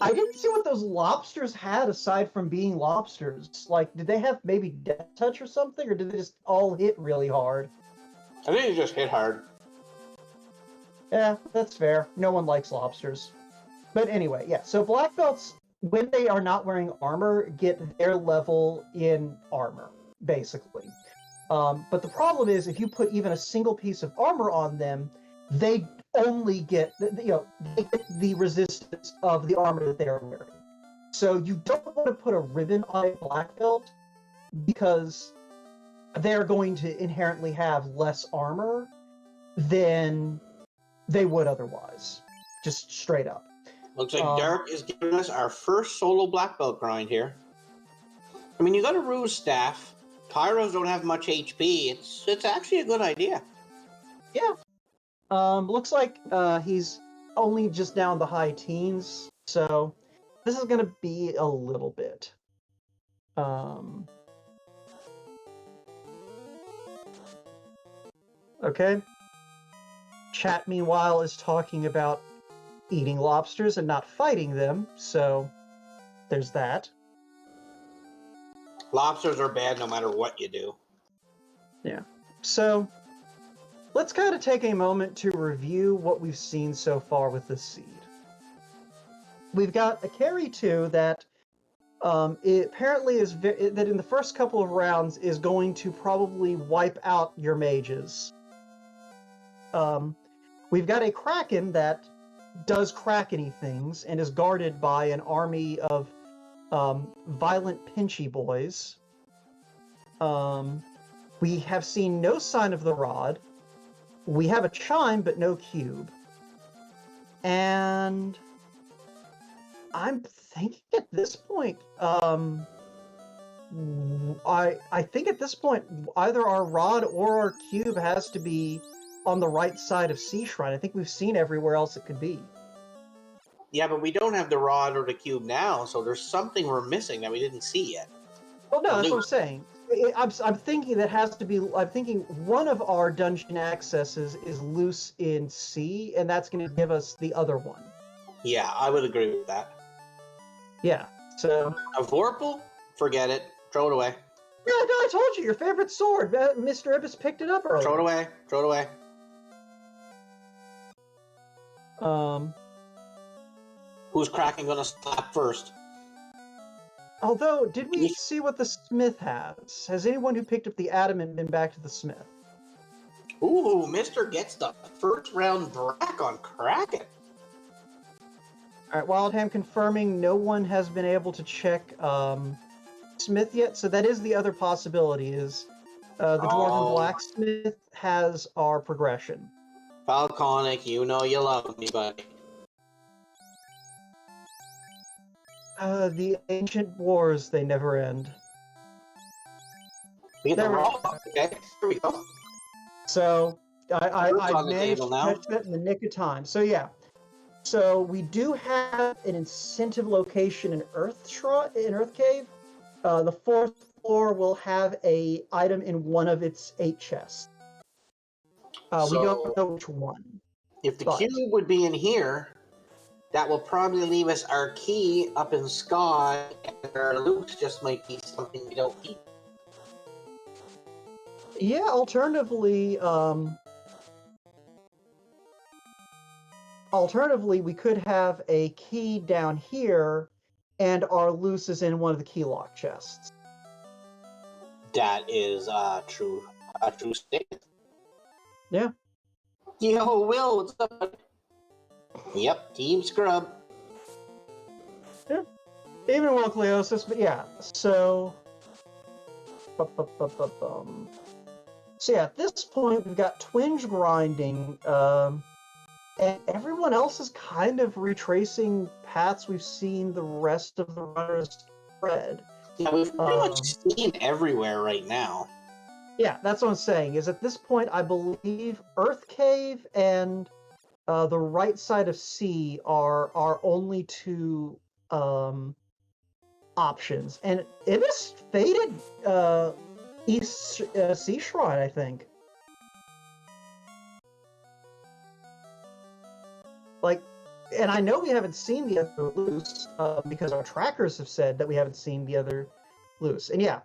I didn't see what those lobsters had aside from being lobsters. Like, did they have maybe death touch or something, or did they just all hit really hard? I think it just hit hard. Yeah, that's fair. No one likes lobsters. But anyway, yeah, so black belts, when they are not wearing armor, get their level in armor, basically. But the problem is, if you put even a single piece of armor on them, they only get, they get the resistance of the armor that they are wearing. So you don't want to put a ribbon on a black belt because they're going to inherently have less armor than they would otherwise. Just straight up. Looks like Dark is giving us our first solo black belt grind here. I mean, you got a Ruse staff. Pyros don't have much HP. It's actually a good idea. Yeah. Looks like he's only just down the high teens, so this is gonna be a little bit. Okay. Chat, meanwhile, is talking about eating lobsters and not fighting them, so there's that. Lobsters are bad no matter what you do. Yeah. So let's kind of take a moment to review what we've seen so far with this seed. We've got a carry 2 that it apparently is that in the first couple of rounds is going to probably wipe out your mages. We've got a Kraken that does Krakeny things and is guarded by an army of violent pinchy boys. We have seen no sign of the rod. We have a chime, but no cube. And I'm thinking at this point, I think at this point, either our rod or our cube has to be on the right side of Sea Shrine. I think we've seen everywhere else it could be. Yeah, but we don't have the rod or the cube now, so there's something we're missing that we didn't see yet. Well, no, that's what I'm saying. I'm thinking that has to be. I'm thinking one of our dungeon accesses is loose in C, and that's going to give us the other one. Yeah, I would agree with that. Yeah. So a Vorpal, forget it. Throw it away. Yeah, no, I told you your favorite sword. Mr. Ibis picked it up earlier. Throw it away. Throw it away. Who's Kraken gonna slap first? Although, did we see what the smith has? Has anyone who picked up the adamant been back to the smith? Ooh, Mister gets the first round brack on Kraken. Alright, Wildham confirming no one has been able to check smith yet, so that is the other possibility, is the Dwarven Blacksmith has our progression. Falconic, you know you love me, buddy. The ancient wars, they never end. We get the roll. Okay, here we go. So, I managed to catch that in the nick of time. So, yeah. So, we do have an incentive location in Earth Cave. The 4th floor will have a item in one of its 8 chests. We don't know which one. If the cube would be in here, that will probably leave us our key up in Sky, and our loot just might be something we don't need. Yeah, alternatively, we could have a key down here, and our loose is in one of the key lock chests. That is a true statement. Yeah. Yo, Will, what's up? Yep, Team Scrub. Yeah. Even Will Cleosis, but yeah, so... So yeah, at this point, we've got twinge grinding, and everyone else is kind of retracing paths we've seen the rest of the runners tread. Yeah, we've pretty much seen everywhere right now. Yeah, that's what I'm saying, is at this point, I believe Earth Cave and the right side of C are our only two options. And it is faded East Sea Shrine, I think. Like, and I know we haven't seen the other loose because our trackers have said that we haven't seen the other loose. And yeah,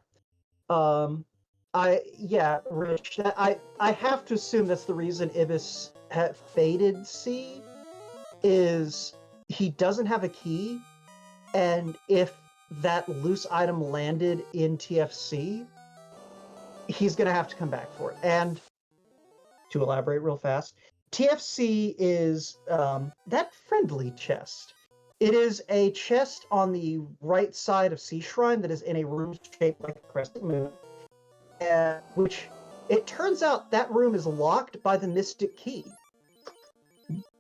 Rich, I have to assume that's the reason Ibis had faded C, is he doesn't have a key, and if that loose item landed in TFC, he's going to have to come back for it. And to elaborate real fast, TFC is that friendly chest. It is a chest on the right side of Sea Shrine that is in a room shaped like a crescent moon, which it turns out that room is locked by the Mystic Key.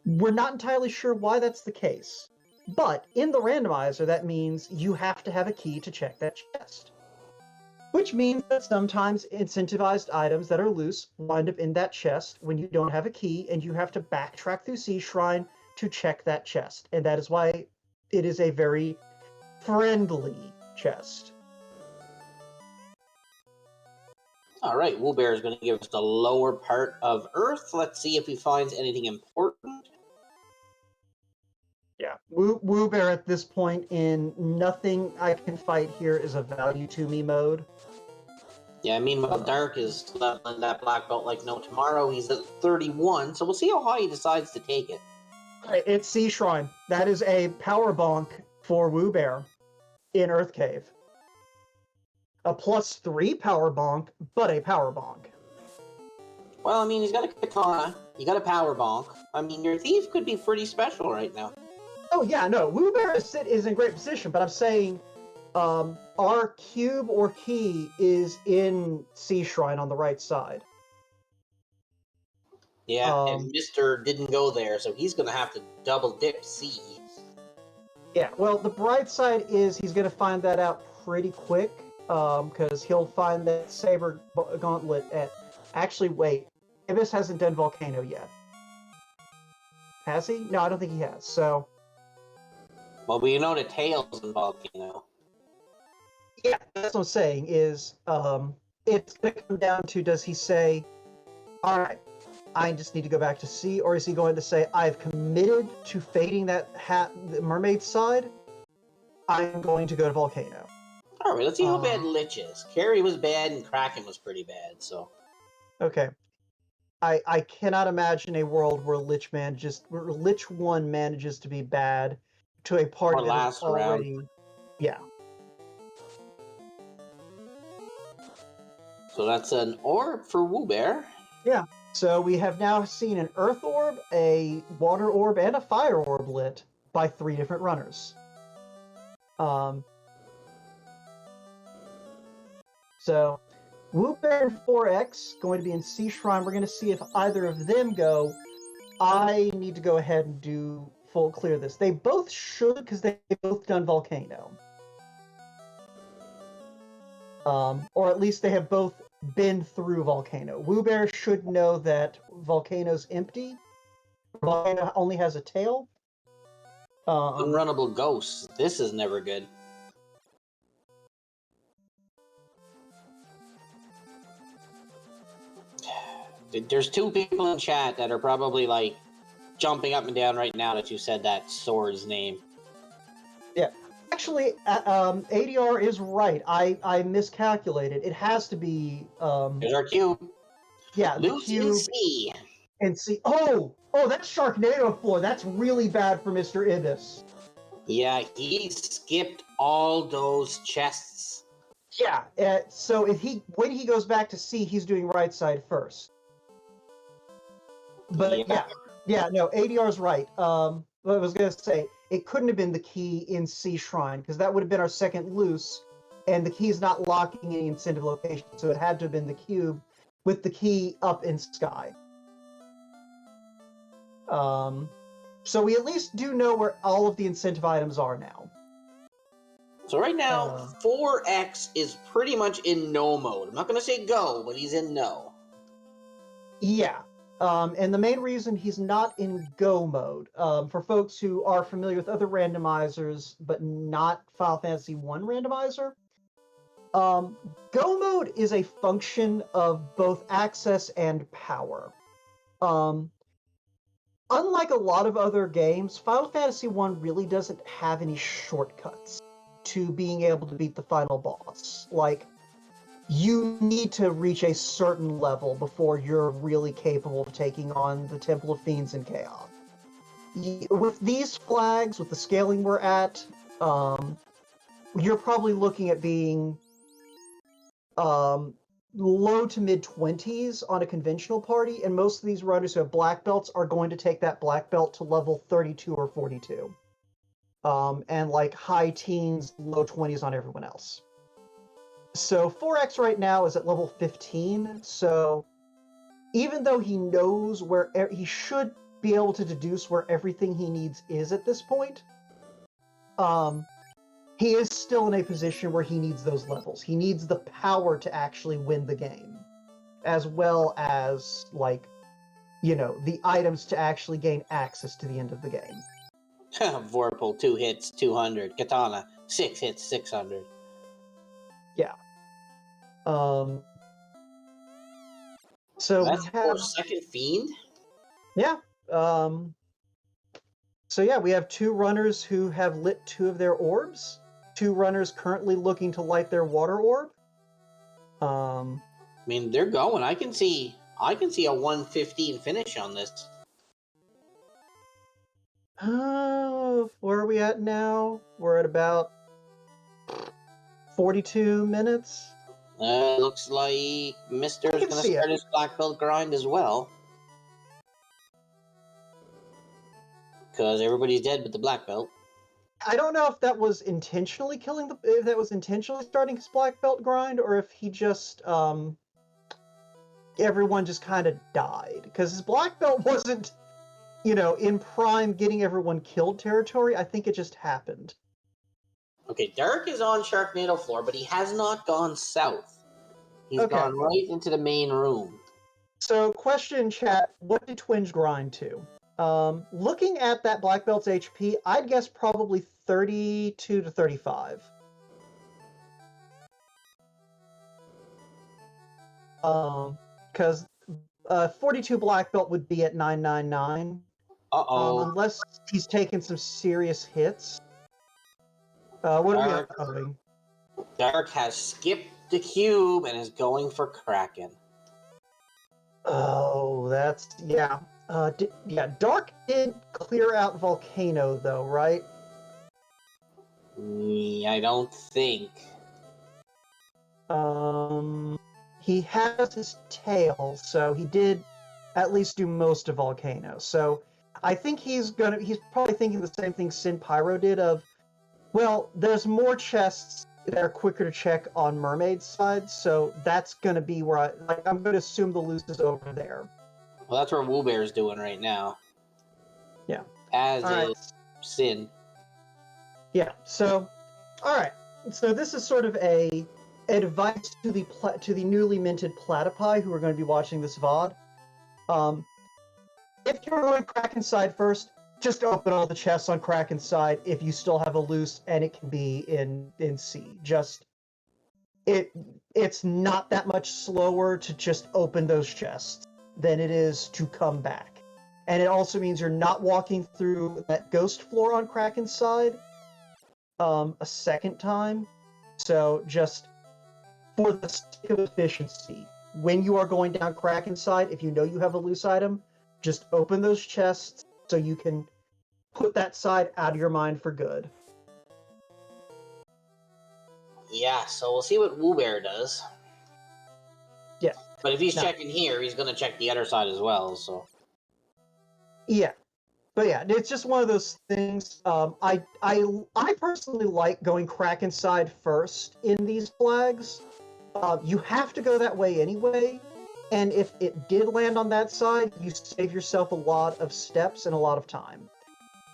We're not entirely sure why that's the case, but in the randomizer, that means you have to have a key to check that chest. Which means that sometimes incentivized items that are loose wind up in that chest when you don't have a key, and you have to backtrack through Sea Shrine to check that chest. And that is why it is a very friendly chest. All right, Woobear is going to give us the lower part of Earth. Let's see if he finds anything important. Yeah, Woobear at this point in nothing I can fight here is of value to me mode. Yeah, meanwhile, Dark is leveling that black belt like no tomorrow. He's at 31, so we'll see how high he decides to take it. It's Sea Shrine. That is a power bonk for Woobear in Earth Cave. A +3 power bonk, but a power bonk. Well, I mean, he's got a katana, you got a power bonk. I mean, your thief could be pretty special right now. Oh yeah, no, Woobear is in great position, but I'm saying our cube or key is in Sea Shrine on the right side. Yeah, and Mr. didn't go there, so he's going to have to double dip C. Yeah, well, the bright side is he's going to find that out pretty quick, because he'll find that Saber Gauntlet at... Actually, wait, Ibis hasn't done Volcano yet. Has he? No, I don't think he has, so... Well, we know the Tails in Volcano. Yeah, that's what I'm saying, is it's going to come down to, does he say, alright, I just need to go back to sea, or is he going to say, I've committed to fading that the mermaid side, I'm going to go to Volcano. Alright, let's see how bad Lich is. Carrie was bad and Kraken was pretty bad, so... Okay. I cannot imagine a world where Lich 1 manages to be bad to a party that is already... Round. Yeah. So that's an orb for Woobear. Yeah. So we have now seen an Earth Orb, a Water Orb, and a Fire Orb lit by 3 different runners. So, Woobear and 4X going to be in Sea Shrine. We're going to see if either of them go. I need to go ahead and do full clear this. They both should, because they've both done Volcano. Or at least they have both been through Volcano. Woobear should know that Volcano's empty. Volcano only has a tail. Unrunnable ghosts. This is never good. There's 2 people in chat that are probably, like, jumping up and down right now that you said that sword's name. Yeah. Actually, ADR is right. I miscalculated. It has to be... There's our cube. Yeah, the cube... C. And C. Oh, that's Sharknado floor. That's really bad for Mr. Ibis. Yeah, he skipped all those chests. Yeah, so when he goes back to C, he's doing right side first. But yeah, no, ADR's right. What I was going to say, it couldn't have been the key in Sea Shrine, because that would have been our second loose, and the key's not locking any incentive location, so it had to have been the cube with the key up in Sky. So we at least do know where all of the incentive items are now. So right now, 4X is pretty much in no mode. I'm not going to say go, but he's in no. Yeah. And the main reason he's not in go mode, for folks who are familiar with other randomizers, but not Final Fantasy I randomizer, go mode is a function of both access and power. Unlike a lot of other games, Final Fantasy I really doesn't have any shortcuts to being able to beat the final boss. Like, you need to reach a certain level before you're really capable of taking on the Temple of Fiends and Chaos. With these flags, with the scaling we're at, you're probably looking at being low to mid 20s on a conventional party, and most of these runners who have black belts are going to take that black belt to level 32 or 42. And like high teens, low 20s on everyone else. So 4X right now is at level 15, so even though he knows where he should be able to deduce where everything he needs is at this point, he is still in a position where he needs those levels. He needs the power to actually win the game, as well as, like, the items to actually gain access to the end of the game. Vorpal, 2 hits, 200. Katana, 6 hits, 600. Yeah. So that's we have... second Fiend? Yeah. So yeah, we have 2 runners who have lit 2 of their orbs. 2 runners currently looking to light their water orb. I mean, they're going. I can see a 115 finish on this. Where are we at now? We're at about 42 minutes. Looks like Mister is going to start his black belt grind as well. Because everybody's dead but the black belt. I don't know if that was intentionally if that was intentionally starting his black belt grind, or if he just, everyone just kind of died. Because his black belt wasn't, in prime getting everyone killed territory. I think it just happened. Okay, Derek is on Sharknado floor, but he has not gone south. He's gone right into the main room. So, question in chat, what did Twinge grind to? Looking at that black belt's HP, I'd guess probably 32 to 35. Because 42 black belt would be at 999. Unless he's taken some serious hits. What are we doing? Derek has skipped the cube and is going for Kraken. Oh, that's... yeah. Dark did clear out Volcano, though, right? I don't think. He has his tail, so he did at least do most of Volcano. So I think he's probably thinking the same thing Sin Pyro did of, well, there's more chests that are quicker to check on Mermaid's side, so that's gonna be where I'm gonna assume the loose is over there. Well, that's where Woo Bear's doing right now. Yeah. As is Sin. Yeah, so, alright. So this is sort of a advice to the newly minted platypi who are going to be watching this VOD. If you're going Kraken side first, just open all the chests on Kraken side if you still have a loose and it can be in C. It's not that much slower to just open those chests than it is to come back. And it also means you're not walking through that ghost floor on Kraken's side a second time. So just for the sake of efficiency, when you are going down Kraken's side, if you know you have a loose item, just open those chests so you can put that side out of your mind for good. Yeah, so we'll see what Woo Bear does. Yeah. But if he's checking here, he's going to check the other side as well, so... Yeah. But yeah, it's just one of those things. I personally like going Kraken side first in these flags. You have to go that way anyway, and if it did land on that side, you save yourself a lot of steps and a lot of time.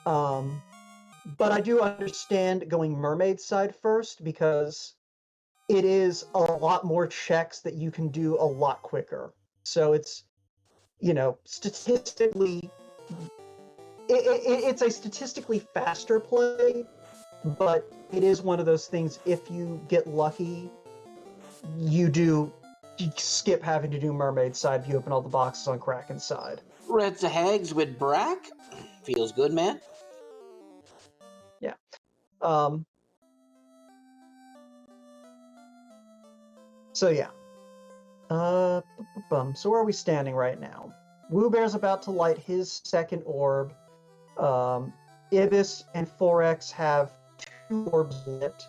But I do understand going Mermaid side first, because it is a lot more checks that you can do a lot quicker. So it's, statistically... It's a statistically faster play, but it is one of those things, if you get lucky, you skip having to do Mermaid side if you open all the boxes on Kraken side. Reds Hags with Brack. Feels good, man. Yeah. So yeah. So where are we standing right now? Woo Bear's about to light his second orb. Ibis and 4X have 2 orbs lit.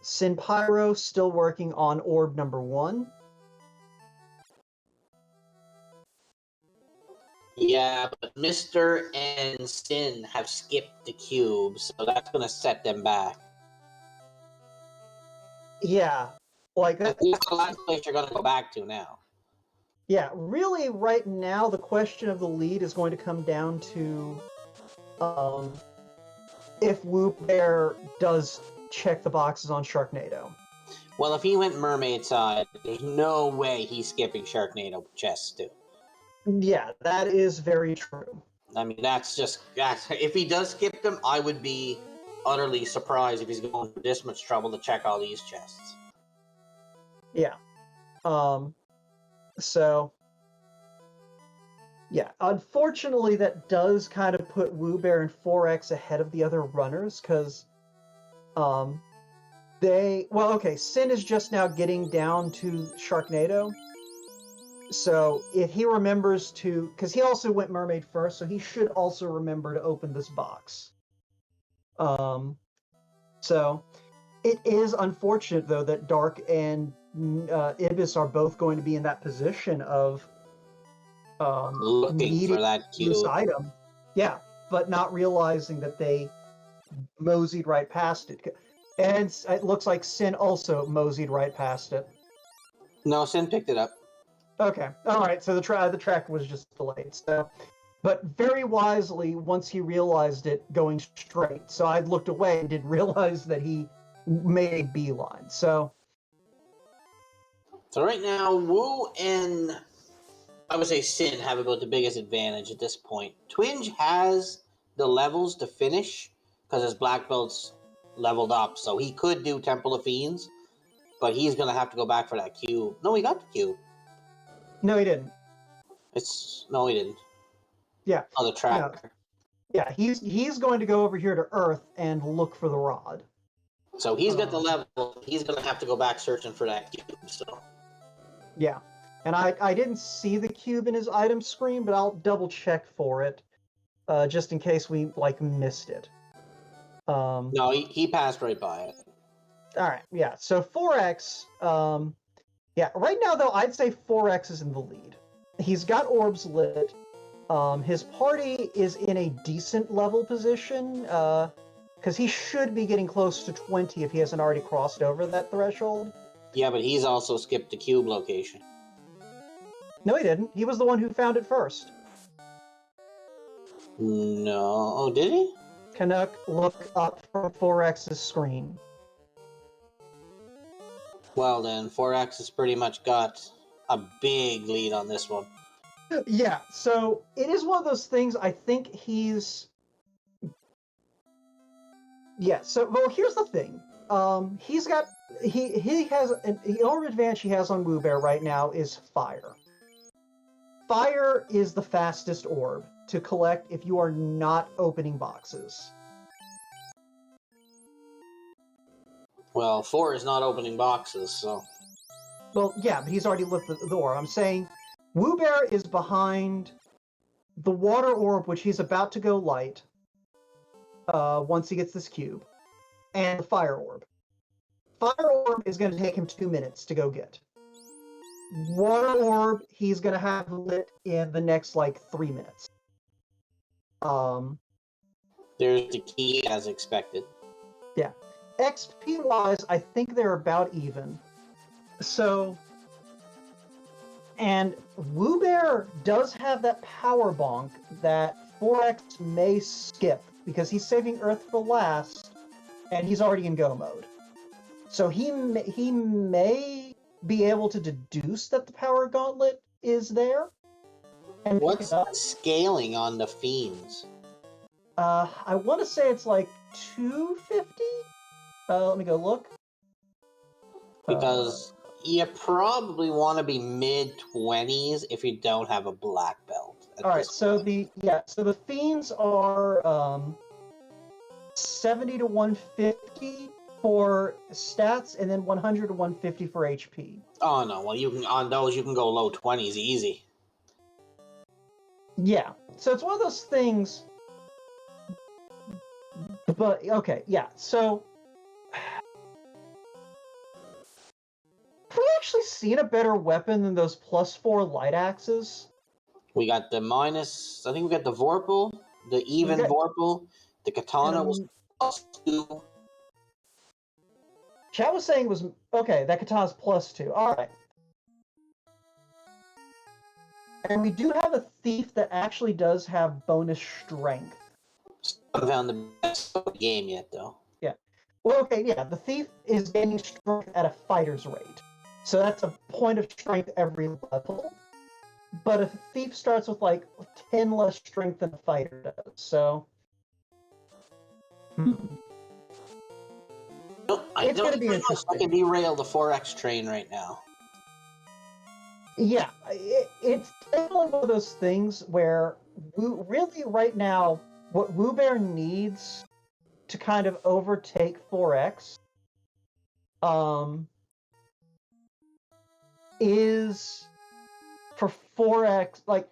Sin Pyro still working on orb number 1. Yeah, but Mr. and Sin have skipped the cube, so that's going to set them back. Yeah, like that. That's the last place you're going to go back to now. Yeah, really, right now, the question of the lead is going to come down to if Whoop Bear does check the boxes on Sharknado. Well, if he went Mermaid side, there's no way he's skipping Sharknado chests too. Yeah, that is very true. I mean, that's if he does skip them, I would be utterly surprised if he's going through this much trouble to check all these chests. Yeah. So, yeah, unfortunately, that does kind of put Woo Bear and 4X ahead of the other runners, because Sin is just now getting down to Sharknado. So if he remembers to, because he also went Mermaid first, so he should also remember to open this box. So it is unfortunate, though, that Dark and Ibis are both going to be in that position of looking for that cube. This item. Yeah, but not realizing that they moseyed right past it. And it looks like Sin also moseyed right past it. No, Sin picked it up. Okay, all right. So the track was just delayed. So, but very wisely, once he realized it, going straight. So I looked away and didn't realize that he made a beeline. So right now, Wu and I would say Sin have about the biggest advantage at this point. Twinge has the levels to finish because his black belt's leveled up, so he could do Temple of Fiends, but he's gonna have to go back for that cube. No, he got the cube. No, he didn't. No, he didn't. Yeah. On the tracker. No. Yeah, he's going to go over here to Earth and look for the rod. So he's got the level. He's gonna have to go back searching for that cube. So. Yeah, and I didn't see the cube in his item screen, but I'll double check for it, just in case we missed it. No, he passed right by it. All right, yeah. So 4X, yeah. Right now, though, I'd say 4X is in the lead. He's got orbs lit. His party is in a decent level position, because he should be getting close to 20 if he hasn't already crossed over that threshold. Yeah, but he's also skipped the cube location. No, he didn't. He was the one who found it first. No. Oh, did he? Canuck, look up from 4X's screen. Well, then, 4X has pretty much got a big lead on this one. Yeah, so it is one of those things. I think he's... Yeah, so, well, here's the thing. He's got... He has... The only advantage he has on Woo Bear right now is Fire. Fire is the fastest orb to collect if you are not opening boxes. Well, 4 is not opening boxes, so... Well, yeah, but he's already lit the orb. I'm saying Woo Bear is behind the water orb, which he's about to go light once he gets this cube, and the fire orb. Fire orb is going to take him 2 minutes to go get. Water orb, he's going to have lit in the next, 3 minutes. There's the key, as expected. Yeah. XP-wise, I think they're about even. So... And Woo Bear does have that power bonk that 4X may skip, because he's saving Earth for last, and he's already in go mode. So he may be able to deduce that the power gauntlet is there. And what's scaling on the Fiends? I want to say it's 250? Let me go look. Because... you probably want to be mid-20s if you don't have a black belt. All right, so the Fiends are 70 to 150 for stats, and then 100 to 150 for HP. Oh no, well on those you can go low 20s easy. Yeah, so it's one of those things. But okay, yeah, so seen a better weapon than those +4 light axes? We got the minus. I think we got the Vorpal, the even Okay. Vorpal. The katana was +2. Chat was saying it was okay. That katana's +2. All right. And we do have a thief that actually does have bonus strength. I haven't found the best of the game yet, though. Yeah. Well, okay, yeah. The thief is gaining strength at a fighter's rate. So that's a point of strength every level. But a thief starts with like 10 less strength than a fighter does. So. It's going to be interesting. I can derail the 4X train right now. Yeah, it's definitely one of those things where really right now, what Woobear needs to kind of overtake 4X is for 4X, like,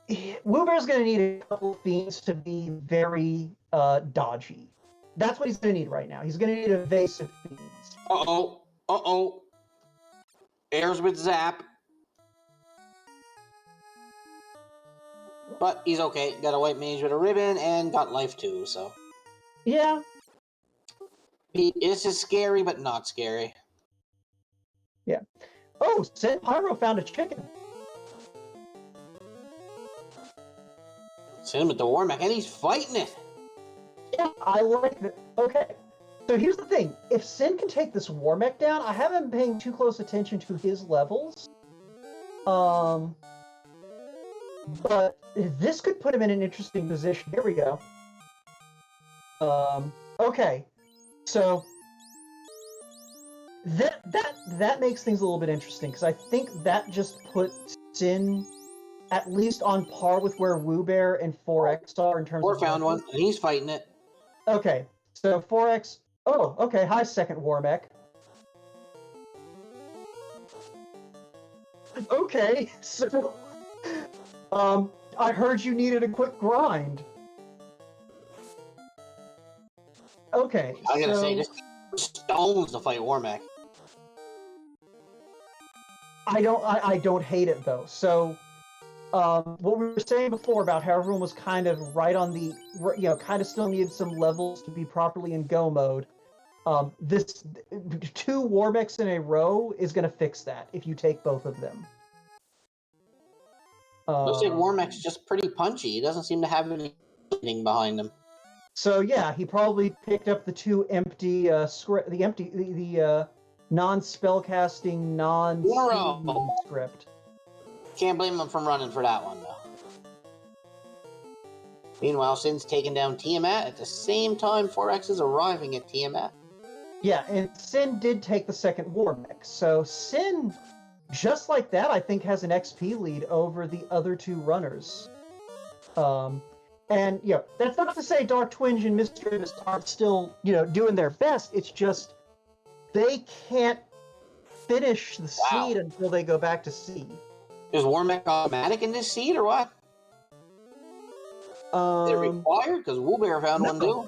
Woobear's going to need a couple of fiends to be very dodgy. That's what he's going to need right now. He's going to need evasive fiends. Uh-oh. Uh-oh. Airs with Zap. But he's okay. Got a white mage with a ribbon and got life too, so. Yeah. This is scary, but not scary. Yeah. Oh, Sen Pyro found a chicken. Send him with the war mech, and he's fighting it. Yeah, I like it. Okay. So here's the thing. If Sin can take this war mech down, I haven't been paying too close attention to his levels. But this could put him in an interesting position. Here we go. Okay. So that makes things a little bit interesting, because I think that just puts Sin at least on par with where Woobear and 4X are in terms of... 4 found one, and he's fighting it. Okay, so 4X... Oh, okay, hi, second war mech. Okay, so... I heard you needed a quick grind. Okay, I gotta say, this stones to fight Warmech. I don't hate it, though. So, what we were saying before about how everyone was kind of right on the, kind of still needed some levels to be properly in go mode. This 2 Warmechs in a row is going to fix that if you take both of them. Looks like Warmech's just pretty punchy. He doesn't seem to have anything behind him. So yeah, he probably picked up the 2 empty the non-spellcasting, non-script. Can't blame him from running for that one, though. Meanwhile, Sin's taking down Tiamat at the same time 4X is arriving at Tiamat. Yeah, and Sin did take the second war mech. So Sin, just like that, I think has an XP lead over the other 2 runners. And, that's not to say Dark Twinge and Mischievous aren't still, doing their best. It's just they can't finish the seed until they go back to C. Is Warmech automatic in this seed, or what? Is it required? Because Woobear found one, too.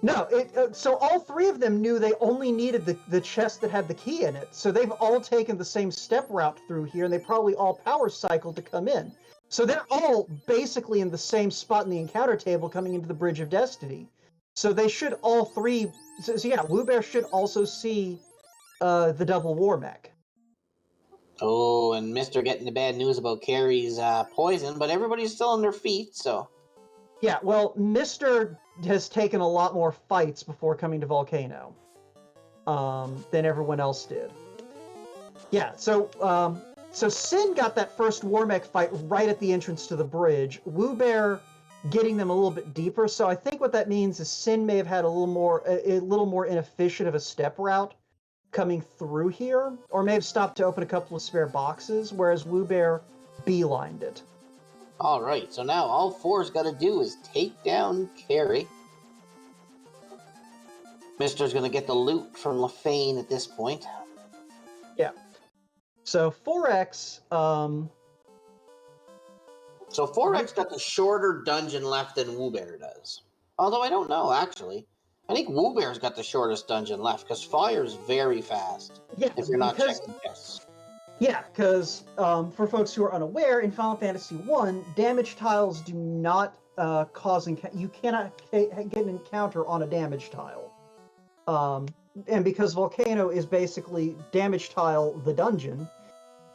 No, so all 3 of them knew they only needed the chest that had the key in it. So they've all taken the same step route through here, and they probably all power cycled to come in. So they're all basically in the same spot in the encounter table coming into the Bridge of Destiny. So they should all 3... So yeah, Woobear should also see the double war mech. Oh, and Mr. getting the bad news about Carrie's poison, but everybody's still on their feet, so... Yeah, well, Mr. has taken a lot more fights before coming to Volcano than everyone else did. Yeah, so Sin got that first Warmech fight right at the entrance to the bridge. Woobear getting them a little bit deeper. So I think what that means is Sin may have had a little more inefficient of a step route coming through here, or may have stopped to open a couple of spare boxes, whereas Woobear beelined it. All right, so now all 4's got to do is take down Carrie. Mister's going to get the loot from LaFane at this point. Yeah. So 4X... So 4X got the shorter dungeon left than Woobear does. Although I don't know, actually. I think Woobear's got the shortest dungeon left, because Fire's very fast. Yeah, if you're not checking chests. Yeah, because for folks who are unaware, in Final Fantasy I, damage tiles do not you cannot get an encounter on a damage tile. And because Volcano is basically damage tile the dungeon,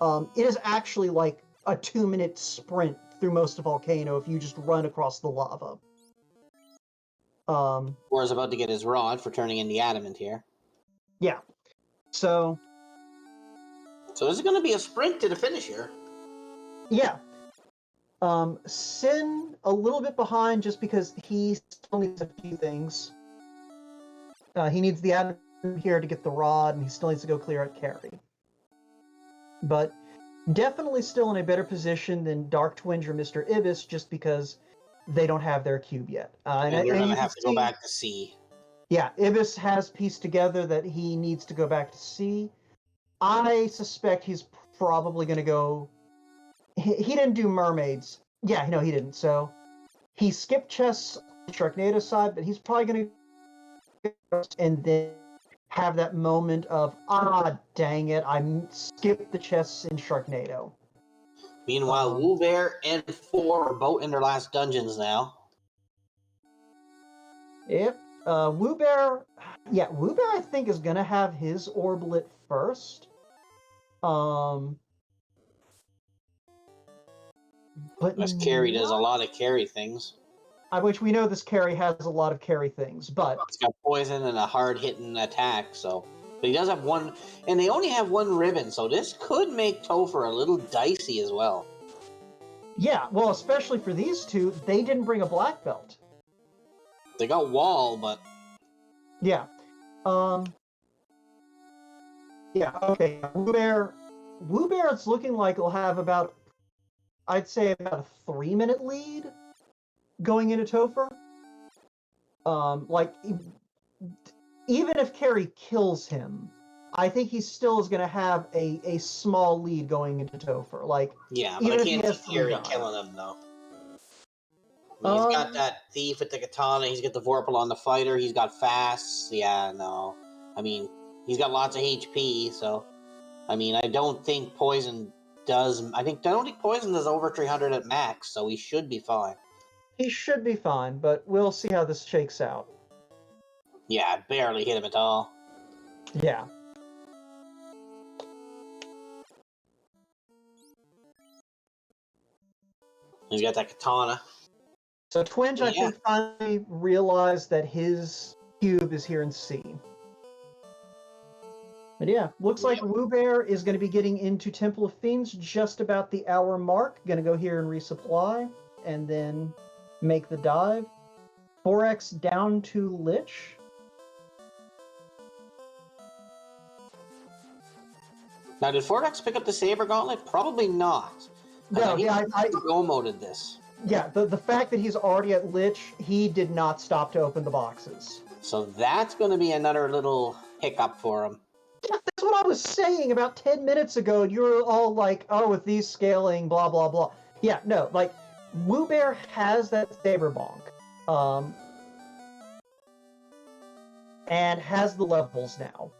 it is actually like a 2-minute sprint through most of Volcano if you just run across the lava. War's about to get his rod for turning in the adamant here. Yeah. So this is going to be a sprint to the finish here. Yeah. Sin a little bit behind just because he still needs a few things. He needs the adamant here to get the rod, and he still needs to go clear out carry. But definitely still in a better position than Dark Twinge or Mr. Ibis, just because they don't have their cube yet. And they're going to have to go back to C. Yeah, Ibis has pieced together that he needs to go back to C. I suspect he's probably going to go... He didn't do mermaids. Yeah, no, he didn't. So he skipped chests on the Sharknado side, but he's probably going to and then have that moment of, dang it, I skipped the chests in Sharknado. Meanwhile, Woo Bear and 4 are both in their last dungeons now. Yep. Woo Bear I think is going to have his orblet first. But this carry does a lot of carry things. Which we know this carry has a lot of carry things, but... It's got poison and a hard-hitting attack, so... But he does have one... And they only have one ribbon, so this could make Topher a little dicey as well. Yeah, well, especially for these two, they didn't bring a black belt. They got Wall, but... Yeah. Yeah, okay. Woo Bear, it's looking like it'll have about... I'd say about a 3-minute lead going into Topher. Even if Carrie kills him, I think he still is going to have a small lead going into Topher. Yeah, but I can't see Carrie killing him, though. He's got that thief with the katana, he's got the Vorpal on the fighter, he's got fast. Yeah, no. I mean, he's got lots of HP, so... I mean, I don't think Poison does... I don't think Poison does over 300 at max, so he should be fine. He should be fine, but we'll see how this shakes out. Yeah, I barely hit him at all. Yeah. He's got that katana. So Twinge, I think, finally realized that his cube is here in C. But yeah, looks like Woo Bear is going to be getting into Temple of Fiends just about the hour mark. Going to go here and resupply, and then make the dive. 4X down to Lich. Now, did 4X pick up the Saber Gauntlet? Probably not. No, I go-moded this. Yeah, the fact that he's already at Lich, he did not stop to open the boxes. So that's going to be another little hiccup for him. Yeah, that's what I was saying about 10 minutes ago, and you were all like, oh, with these scaling, blah, blah, blah. Yeah, no, Woo Bear has that Saber Bonk. And has the levels now.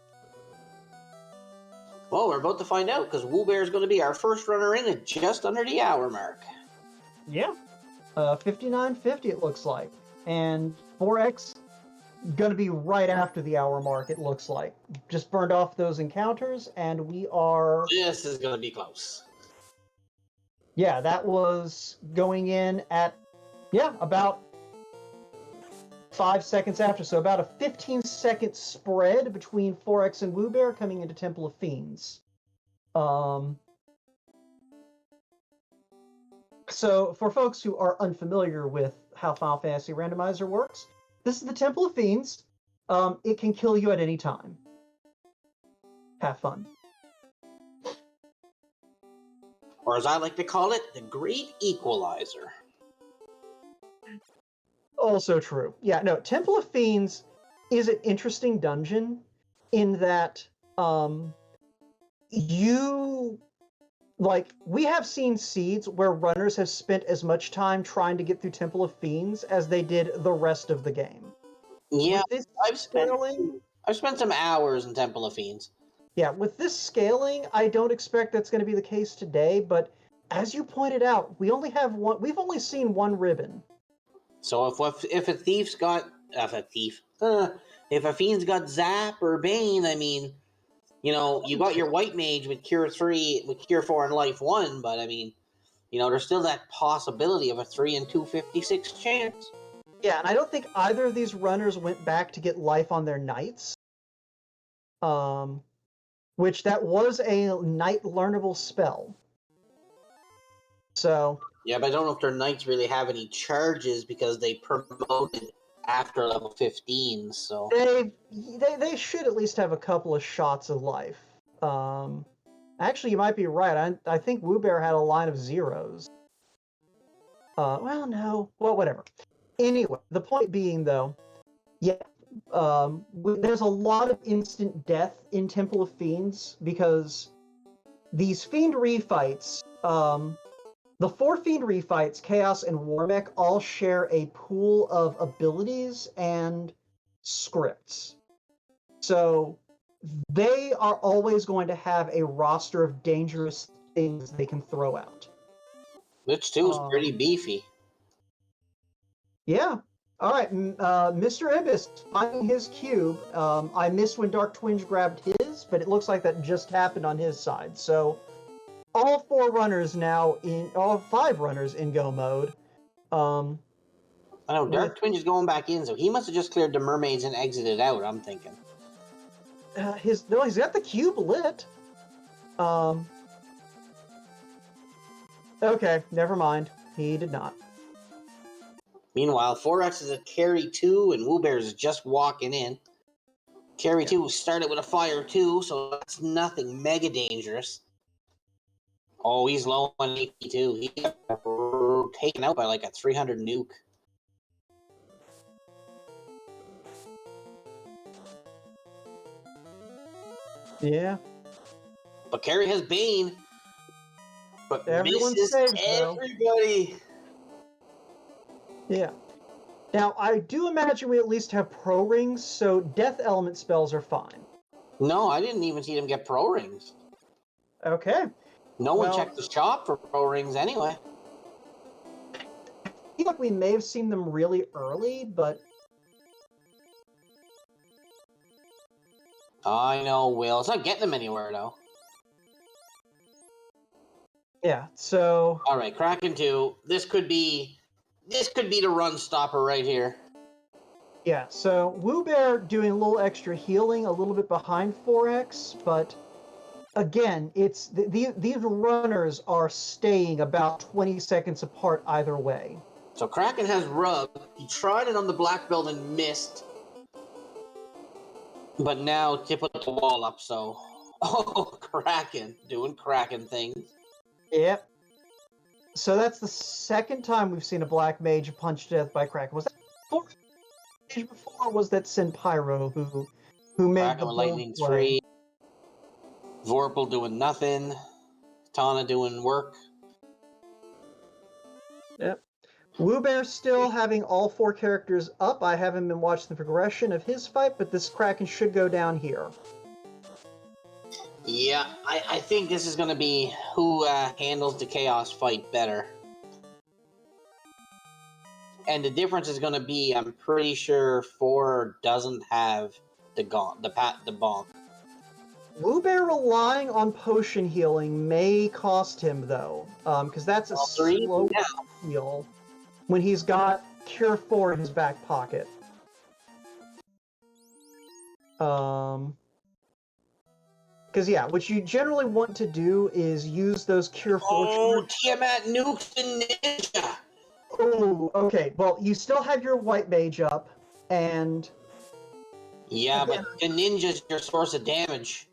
Well, we're about to find out, because Woo Bear is going to be our first runner in at just under the hour mark. Yeah. 59.50 it looks like. And 4X going to be right after the hour mark, it looks like. Just burned off those encounters, and we are... This is going to be close. Yeah, that was going in at, about 5 seconds after. So about a 15-second spread between 4X and Woo Bear coming into Temple of Fiends. So for folks who are unfamiliar with how Final Fantasy Randomizer works, this is the Temple of Fiends. It can kill you at any time. Have fun. Or as I like to call it, the Great Equalizer. Also true. Yeah, no, Temple of Fiends is an interesting dungeon in that we have seen seeds where runners have spent as much time trying to get through Temple of Fiends as they did the rest of the game. Yeah, I've spent some hours in Temple of Fiends. Yeah, with this scaling, I don't expect that's going to be the case today, but as you pointed out, we only have one. We've only seen one ribbon. So if a thief's got if a fiend's got Zap or Bane, I mean, you got your white mage with Cure 3, with Cure 4 and Life 1, but I mean, there's still that possibility of a 3 and 256 chance. Yeah, and I don't think either of these runners went back to get life on their knights. Which that was a knight learnable spell. So. Yeah, but I don't know if their knights really have any charges because they promoted after level 15, so. They should at least have a couple of shots of life. Actually, you might be right. I think Woobear had a line of zeros. Well, no. Well, whatever. Anyway, the point being, though, yeah, there's a lot of instant death in Temple of Fiends because these Fiend refights, the 4 Fiend refights, Chaos and Warmech, all share a pool of abilities and scripts. So they are always going to have a roster of dangerous things they can throw out. Which too is pretty beefy. Yeah. All right, Mr. Ibis finding his cube. I missed when Dark Twinge grabbed his, but it looks like that just happened on his side. So all 5 runners in go mode. I know Dark Twinge is going back in, so he must have just cleared the mermaids and exited out. I'm thinking. He's got the cube lit. Okay, never mind. He did not. Meanwhile, 4X is at carry 2, and Woobear is just walking in. Carry 2 started with a fire 2, so that's nothing mega dangerous. Oh, he's low on AP too. He got taken out by like a 300 nuke. Yeah. But Carrie has Bane. But everyone's misses safe, everybody. Yeah. Now, I do imagine we at least have pro rings, so death element spells are fine. No, I didn't even see them get pro rings. Okay. No one checked the shop for pro rings anyway. I feel like we may have seen them really early, but... I know, Will. It's not getting them anywhere, though. Yeah, so... Alright, Kraken 2. This could be the run stopper right here. Yeah, so Woobear doing a little extra healing, a little bit behind 4X, but... Again, it's these runners are staying about 20 seconds apart either way. So Kraken has Rub. He tried it on the black belt and missed. But now he put the wall up, so... Oh, Kraken. Doing Kraken things. Yep. So that's the second time we've seen a black mage punch to death by Kraken. Was that before, or was that Senpyro who made Kraken the with lightning 3. Vorpal doing nothing. Tana doing work. Yep. Woobear still having all 4 characters up. I haven't been watching the progression of his fight, but this Kraken should go down here. Yeah, I think this is going to be who handles the Chaos fight better. And the difference is going to be, I'm pretty sure 4 doesn't have the bonk. Woobear relying on potion healing may cost him, though, because that's a slow heal when he's got Cure 4 in his back pocket. Because, yeah, what you generally want to do is use those Cure 4... Oh, Tiamat nukes the ninja! Oh, okay. Well, you still have your white mage up, and... Yeah, but the ninja's your source of damage.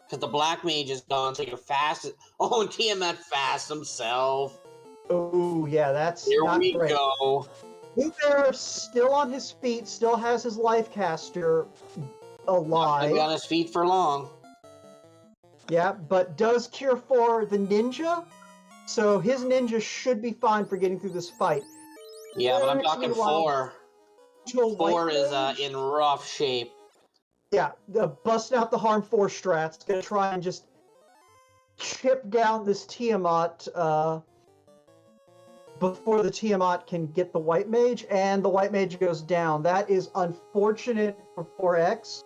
Because the black mage is gone, so you're fast. Oh, and Tiamat fast himself. Oh, yeah, that's Here not we great. go. Woobear still on his feet, still has his life caster alive. Not gonna be on his feet for long. Yeah, but does Cure 4 the ninja? So his ninja should be fine for getting through this fight. Yeah, but I'm talking 4. 4 is in rough shape. Yeah, busting out the Harm 4 strats, gonna try and just chip down this Tiamat before the Tiamat can get the White Mage, and the White Mage goes down. That is unfortunate for 4X.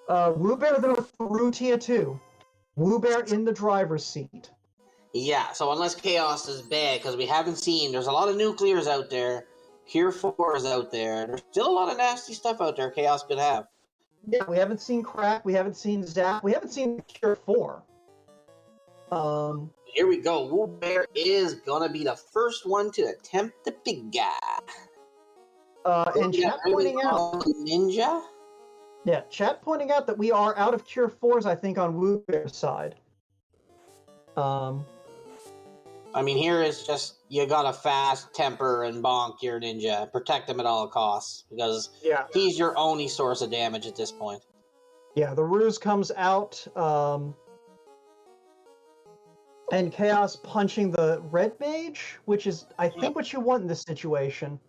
Woobear though through Tier 2. Woobear in the driver's seat. Yeah, so unless Chaos is bad, because we haven't seen, there's a lot of nuclears out there, Pure 4s out there, there's still a lot of nasty stuff out there Chaos could have. Yeah, we haven't seen Crack, we haven't seen Zap, we haven't seen Cure 4. Here we go. Woobear is gonna be the first one to attempt the big guy. And chat pointing out Ninja. Yeah, chat pointing out that we are out of Cure 4s, I think, on Woobear's side. I mean, here is just you gotta fast temper and bonk your ninja, protect him at all costs because he's your only source of damage at this point. Yeah, the ruse comes out, and Chaos punching the red mage, which is, I think, what you want in this situation.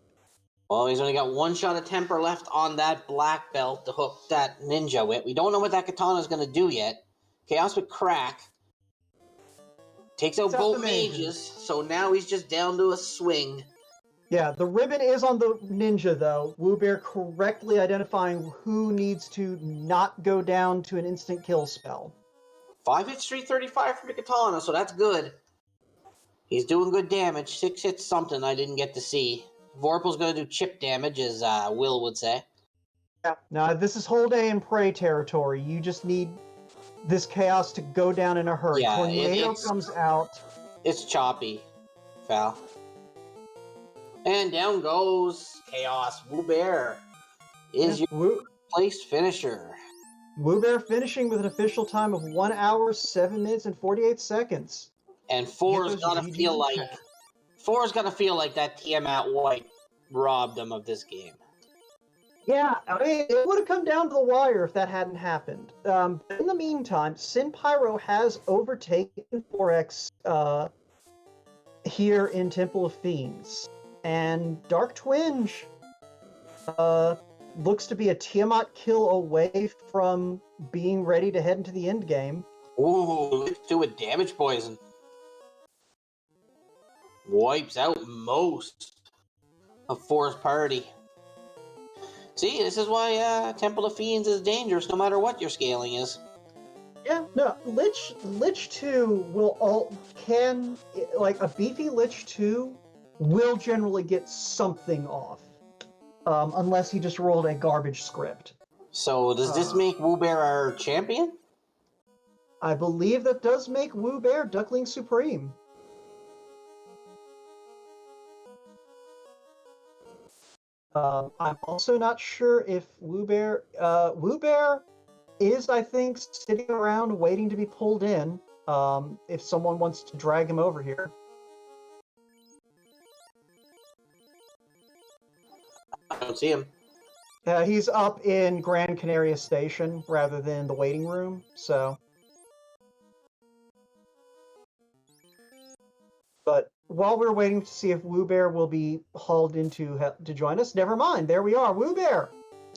Well, he's only got one shot of temper left on that black belt to hook that ninja with. We don't know what that katana is going to do yet. Chaos with Crack. Takes out both mages, so now he's just down to a swing. Yeah, the ribbon is on the ninja, though. Woobear correctly identifying who needs to not go down to an instant kill spell. 5 hits, 335 from the katana, so that's good. He's doing good damage. 6 hits something I didn't get to see. Vorpal's going to do chip damage, as Will would say. Yeah, now this is hold A and pray territory. You just need this Chaos to go down in a hurry. Yeah, Tornado comes out. It's choppy, Val. And down goes Chaos. Woobear is your place finisher. Woobear finishing with an official time of 1 hour, 7 minutes, and 48 seconds. And Four's gotta feel like that Tiamat White robbed him of this game. Yeah, I mean, it would have come down to the wire if that hadn't happened. In the meantime, Sin Pyro has overtaken 4X here in Temple of Fiends. And Dark Twinge looks to be a Tiamat kill away from being ready to head into the end game. Ooh, let's do a damage poison. Wipes out most of Four's party. See, this is why Temple of Fiends is dangerous no matter what your scaling is. Yeah, no, Lich 2 like a beefy Lich 2 will generally get something off. Unless he just rolled a garbage script. So does this make Woobear our champion? I believe that does make Woobear Duckling Supreme. I'm also not sure if Woobear is, I think, sitting around waiting to be pulled in, if someone wants to drag him over here. I don't see him. He's up in Gran Canaria Station rather than the waiting room, so... But while we're waiting to see if Woobear will be hauled in to join us, never mind, there we are, Woobear!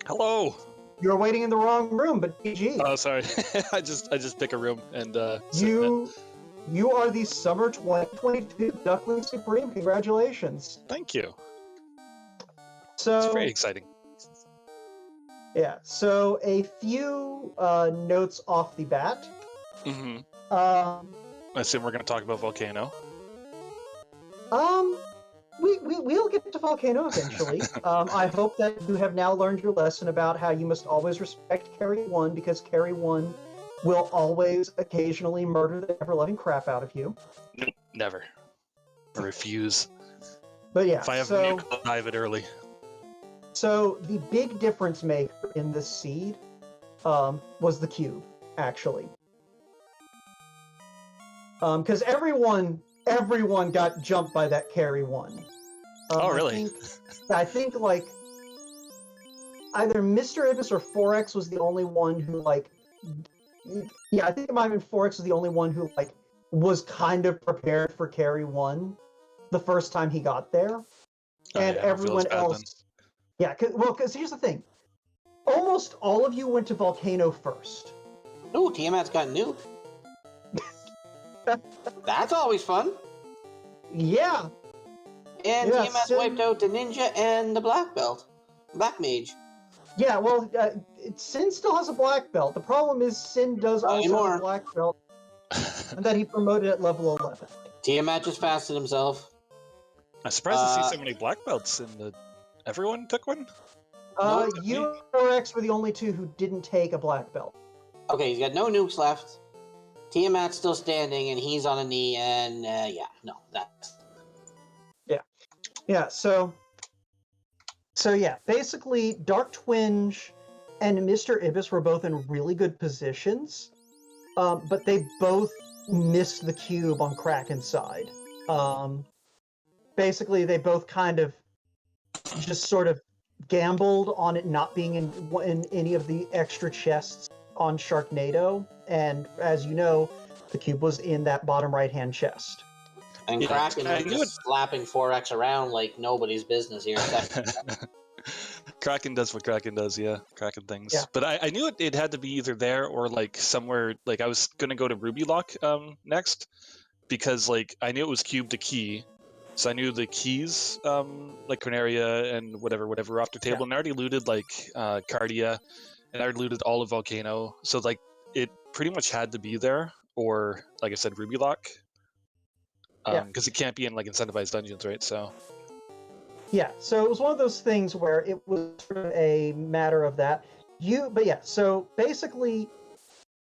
Hello! You're waiting in the wrong room, but GG. Oh, sorry. I just pick a room and You are the Summer 2022 Duckling Supreme. Congratulations. Thank you. So it's very exciting. Yeah, so a few notes off the bat. Mm-hmm. I assume we're going to talk about Volcano. We'll get to Volcano eventually. I hope that you have now learned your lesson about how you must always respect Carry 1, because Carry 1 will always occasionally murder the ever-loving crap out of you. Nope, never. I refuse. But yeah, if I have nuke, I'll dive it early. So the big difference maker in this seed was the cube, actually. Because everyone got jumped by that Carry 1. Oh, really? I think like either Mr. Ibis or 4X was the only one who I think it might have been 4X was the only one who was kind of prepared for Carry 1 the first time he got there. And everyone else... Yeah, because here's the thing. almost all of you went to Volcano first. Ooh, Tiamat's got nuke. That's always fun. Yeah. And Yeah, Tiamat's wiped out the ninja and the black belt. Black mage. Yeah, well, Sin still has a black belt. The problem is Sin does Not also have anymore. a black belt, and that he promoted at level 11. Tiamat just fasted himself. I'm surprised to see so many black belts in the. Everyone took one? No, You and 4X were the only two who didn't take a black belt. Okay, he's got no nukes left. Tiamat's still standing, and he's on a knee, and that's... Yeah, so yeah, basically, Dark Twinge and Mr. Ibis were both in really good positions, but they both missed the cube on Kraken's side. Basically, they both kind of just sort of gambled on it not being in any of the extra chests on Sharknado, and as you know, the cube was in that bottom right-hand chest. And Yeah, Kraken was just slapping 4X around like nobody's business here. Kraken does what Kraken does, yeah. Kraken things. Yeah. But I knew it had to be either there or like somewhere. Like I was gonna go to Ruby Lock next because like I knew it was cube to key, so I knew the keys like Corneria and whatever were off the table, and I already looted like Cardia, and I already looted all of Volcano, so like it pretty much had to be there, or like I said, Ruby Lock. Because it can't be in like incentivized dungeons, right? So yeah, so it was one of those things where it was sort of a matter of that. So basically,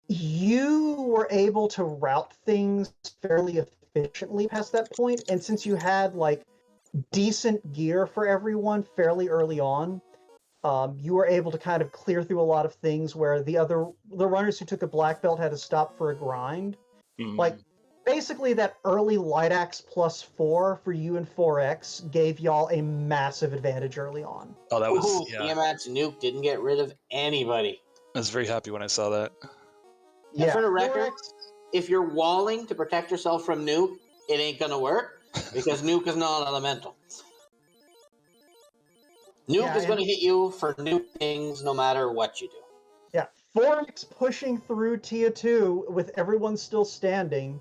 you were able to route things fairly efficiently past that point, and since you had like decent gear for everyone fairly early on, you were able to kind of clear through a lot of things where the runners who took a black belt had to stop for a grind. Like, basically that early Light Axe +4 for you and 4X gave y'all a massive advantage early on. Oh, that was Tiamat's nuke didn't get rid of anybody. I was very happy when I saw that. Yeah, and for the record, if you're walling to protect yourself from nuke, it ain't gonna work because nuke is non-elemental. Nuke is gonna hit you for nuke things no matter what you do. Yeah, 4X pushing through Tier 2 with everyone still standing.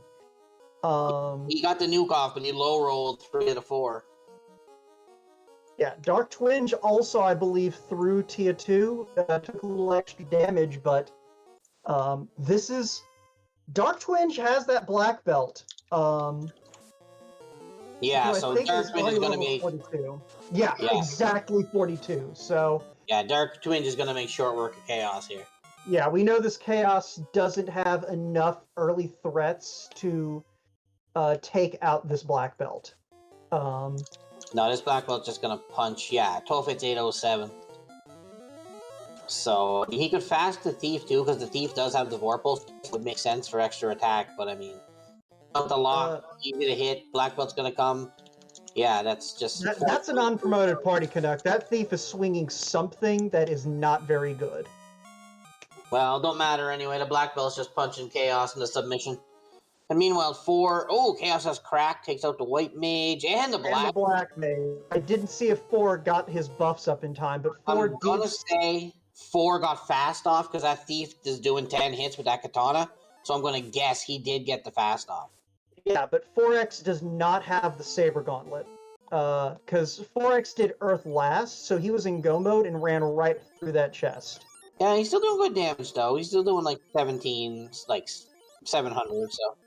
He got the nuke off, but he low rolled 3 to 4. Yeah, Dark Twinge also, I believe, through Tier 2 took a little extra damage, but this is Dark Twinge has that black belt. Yeah, so Dark Twinge is gonna be 42. Yeah, exactly 42. So yeah, Dark Twinge is gonna make short work of Chaos here. Yeah, we know this Chaos doesn't have enough early threats to take out this black belt. No, this black belt's just gonna punch. Yeah, 12 hits 807. So he could fast the Thief too, because the Thief does have the Vorpal. It would make sense for extra attack, but I mean, with the lock, easy to hit. Black belt's gonna come. Yeah, that's just... That's a non-promoted party Canuck. That Thief is swinging something that is not very good. Well, don't matter anyway. The black belt's just punching Chaos into submission. And meanwhile, 4... Oh, Chaos has crack, takes out the white mage and the black. And the black mage. I didn't see if 4 got his buffs up in time, but 4 I'm gonna say 4 got fast off because that Thief is doing 10 hits with that katana. So I'm gonna guess he did get the fast off. Yeah, but 4X does not have the Saber Gauntlet. Because 4X did Earth last, so he was in go mode and ran right through that chest. Yeah, he's still doing good damage, though. He's still doing, like, 17, like, 700, so...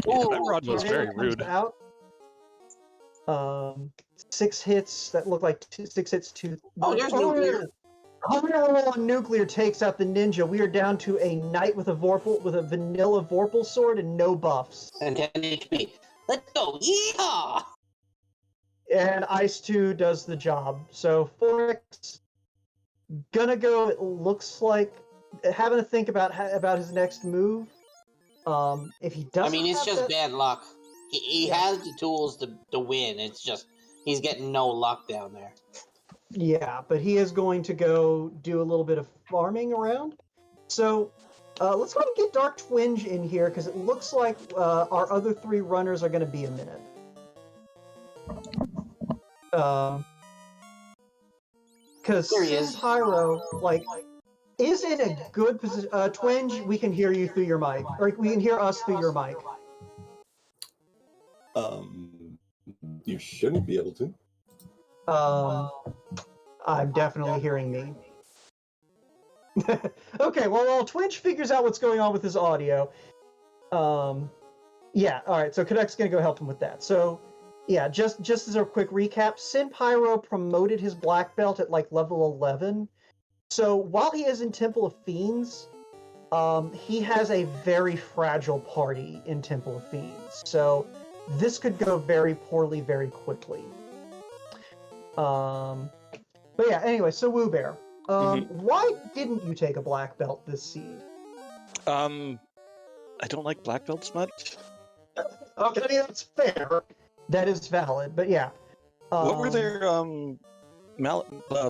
Yeah, that rod was very rude. Out. 6 hits, that look like 6 hits, 2... Oh, there's Nuclear. On Nuclear takes out the ninja. We are down to a knight with a vanilla Vorpal sword and no buffs. And 10 HP. Let's go, yeehaw! And Ice 2 does the job. So 4X gonna go, it looks like, having to think about his next move. If he doesn't, I mean, it's just bad luck. He has the tools to win. It's just he's getting no luck down there. Yeah, but he is going to go do a little bit of farming around. So let's go ahead and get Dark Twinge in here because it looks like our other 3 runners are going to be a minute. Because Pyro, like, is in a good position. Twinge, we can hear you through your mic, or we can hear us through your mic. You shouldn't be able to. I'm definitely hearing me. Okay, well, while Twinge figures out what's going on with his audio, yeah, all right, so Kadek's gonna go help him with that. So, yeah, just as a quick recap, Sin Pyro promoted his black belt at like level 11. So while he is in Temple of Fiends, he has a very fragile party in Temple of Fiends. So this could go very poorly very quickly. But yeah, anyway, so Woo Bear, why didn't you take a black belt this seed? I don't like black belts much. Okay, I mean, that's fair. That is valid, but yeah. What were their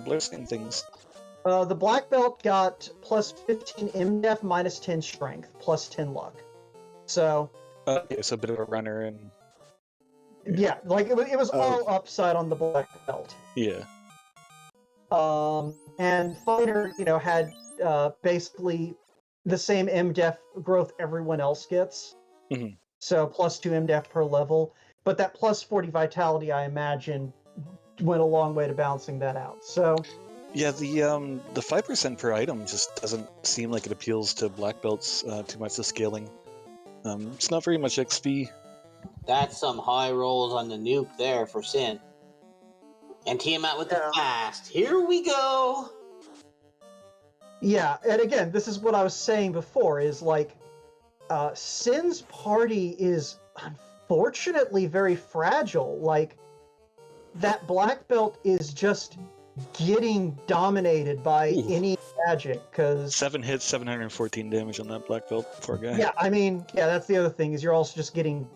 blessing things? The black belt got plus 15 MDef, minus 10 strength, plus 10 luck. So... okay, so a bit of a runner and... Yeah, like it was all upside on the black belt. Yeah. And Fighter, had basically the same MDef growth everyone else gets. Mm-hmm. So plus 2 MDef per level. But that plus 40 vitality, I imagine, went a long way to balancing that out. So... Yeah, the 5% per item just doesn't seem like it appeals to black belts too much, the scaling. It's not very much XP. That's some high rolls on the nuke there for Sin. And Tiamat with the fast. Here we go! Yeah, and again, this is what I was saying before, is like, Sin's party is unfortunately very fragile. Like, that black belt is just getting dominated by any magic, because 7 hits, 714 damage on that black belt, poor guy. Yeah, I mean, yeah, that's the other thing, is you're also just getting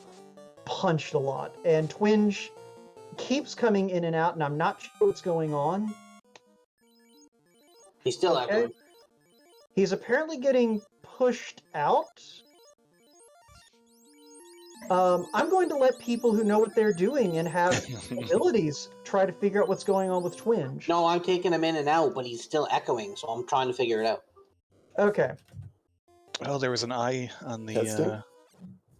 punched a lot. And Twinge keeps coming in and out, and I'm not sure what's going on. He's still echoing. He's apparently getting pushed out. I'm going to let people who know what they're doing and have abilities try to figure out what's going on with Twinge. No, I'm taking him in and out, but he's still echoing, so I'm trying to figure it out. Okay. Well, there was an eye on the...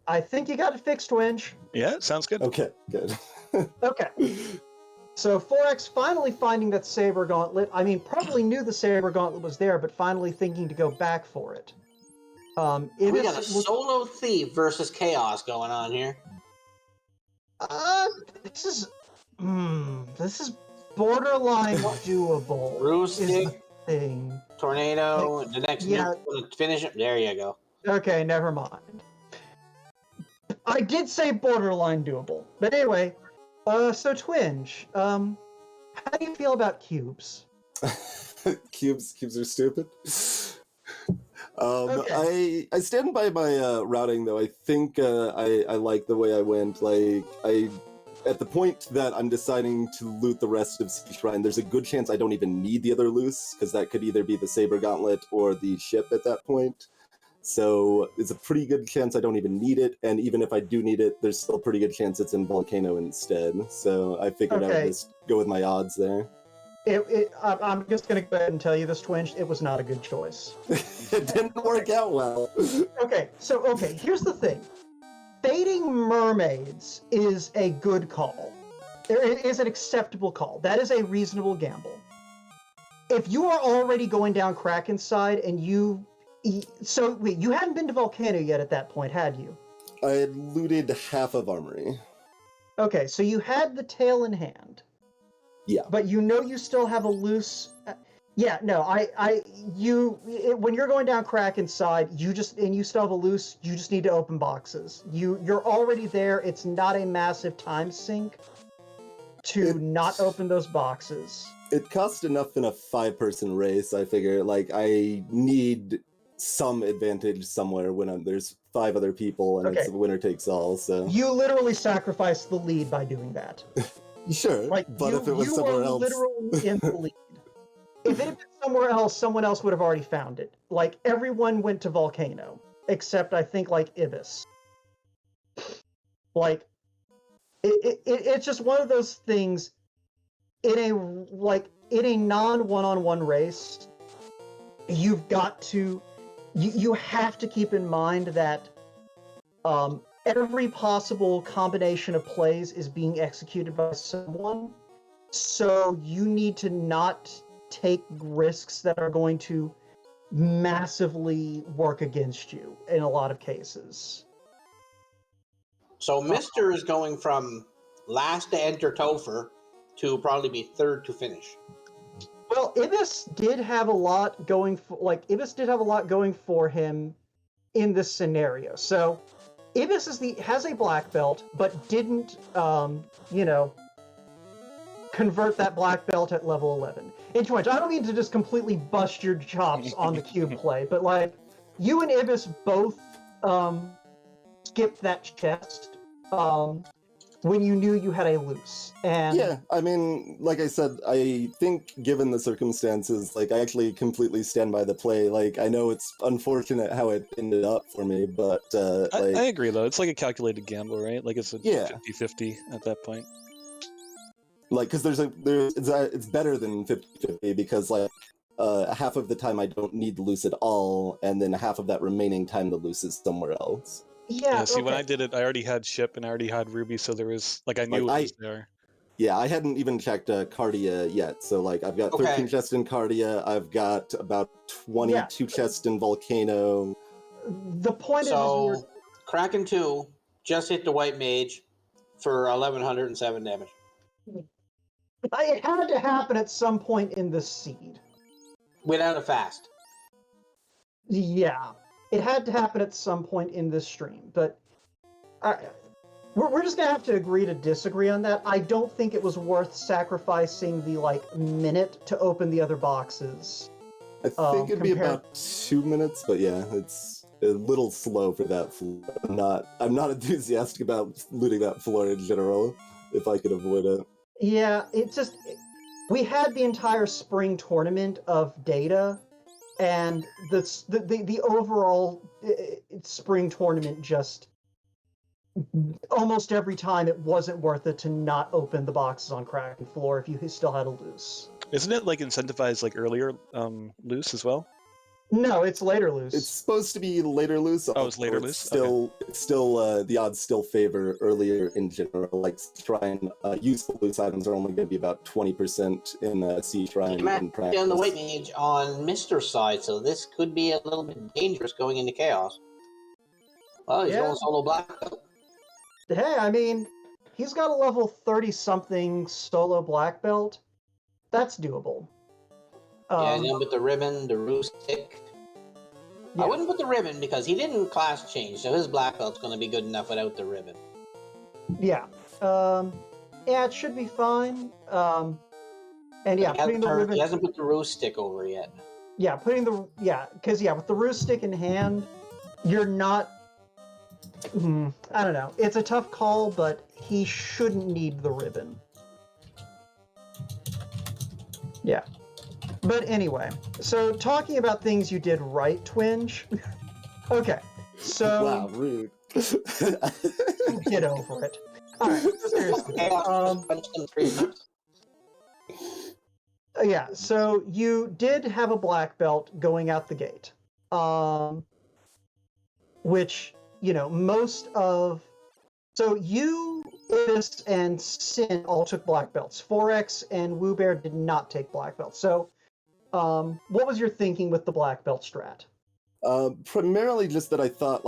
I think you got it fixed, Twinge. Yeah, sounds good. Okay, good. Okay. So 4X finally finding that Saber Gauntlet. I mean, probably knew the Saber Gauntlet was there, but finally thinking to go back for it. We got a solo thief versus chaos going on here. This is borderline doable. Broomstick, thing. tornado, the next nuke to finish it. There you go. Okay, never mind. I did say borderline doable, but anyway. So Twinge, how do you feel about cubes? Cubes are stupid. Okay. I stand by my routing though. I think I like the way I went. Like at the point that I'm deciding to loot the rest of Sea Shrine, there's a good chance I don't even need the other loose, because that could either be the Saber Gauntlet or the ship at that point. So it's a pretty good chance I don't even need it, and even if I do need it, there's still a pretty good chance it's in Volcano instead. So I figured I would just go with my odds there. I'm just going to go ahead and tell you this, Twinge, it was not a good choice. It didn't work out well. Okay, here's the thing. Fading mermaids is a good call. It is an acceptable call. That is a reasonable gamble. If you are already going down Kraken's side and you... So, wait, you hadn't been to Volcano yet at that point, had you? I had looted half of Armory. Okay, so you had the tail in hand. Yeah. But you still have a loose... Yeah, no, when you're going down Kraken's side, you still have a loose, you just need to open boxes. You're already there, it's not a massive time sink to not open those boxes. It costs enough in a 5-person race, I figure. Like, I need some advantage somewhere when there's 5 other people and it's winner takes all, so... You literally sacrificed the lead by doing that. Sure, but if it was somewhere else... You were literally in the lead. If it had been somewhere else, someone else would have already found it. Like, everyone went to Volcano, except I think, like, Ibis. Like, it's just one of those things, in a non-one-on-one race, you've got to, you have to keep in mind that every possible combination of plays is being executed by someone, so you need to not take risks that are going to massively work against you in a lot of cases. So Mister is going from last to enter Topher to probably be third to finish. Well, Ibis did have a lot going for, Ibis did have a lot going for him in this scenario. So Ibis has a black belt, but didn't, convert that black belt at level 11 into which I don't mean to just completely bust your chops on the cube play, but like you and Ibis both skipped that chest when you knew you had a loose. And yeah, I mean, like I said, I think given the circumstances, like I actually completely stand by the play. Like I know it's unfortunate how it ended up for me, but I agree though. It's like a calculated gamble, right? Like it's a Yeah. 50-50 at that point. like because it's better than 50-50 because like half of the time I don't need the loose at all, and then half of that remaining time the loose is somewhere else. yeah, See, when okay. I did it, I already had Ship and I already had Ruby, so there was like I knew Like, it was there. Yeah, I hadn't even checked Cardia yet, so like I've got 13 Okay. chests in Cardia, I've got about 22 chests in Volcano. The point So Kraken 2 just hit the white mage for 1107 damage. it had to happen at some point in the seed. Without a fast. Yeah, it had to happen at some point in this stream, but we're just gonna have to agree to disagree on that. I don't think it was worth sacrificing the minute to open the other boxes. I think it'd be about 2 minutes, but yeah, it's a little slow for that floor. I'm not enthusiastic about looting that floor in general, if I could avoid it. Yeah, we had the entire spring tournament of data, and the overall spring tournament just almost every time it wasn't worth it to not open the boxes on Kraken floor if you still had a loose. Isn't it like incentivized like earlier loose as well? No, it's later loose. It's supposed to be later loose. Oh, it's later loose? It's still the odds still favor earlier in general. Like Shrine, useful loose items are only going to be about 20% in C Shrine in practice. On the white mage on Mister's side, so this could be a little bit dangerous going into chaos. Well, he's going solo black belt. Hey, I mean, he's got a level 30-something solo black belt. That's doable. Yeah, and then with the ribbon, the roost stick. Yeah. I wouldn't put the ribbon because he didn't class change, so his black belt's going to be good enough without the ribbon. Yeah. Yeah, it should be fine. And yeah, putting the ribbon. He hasn't put the roost stick over yet. Yeah, because with the roost stick in hand, you're not. I don't know. It's a tough call, but he shouldn't need the ribbon. Yeah. But anyway, so talking about things you did right, Twinge. Okay, so... Wow, rude. Get over it. Alright, seriously. Yeah, so you did have a black belt going out the gate. Which, most of... So you, Ibis, and Sin all took black belts. 4X and Woobear did not take black belts. So, what was your thinking with the black belt strat? Primarily just that I thought,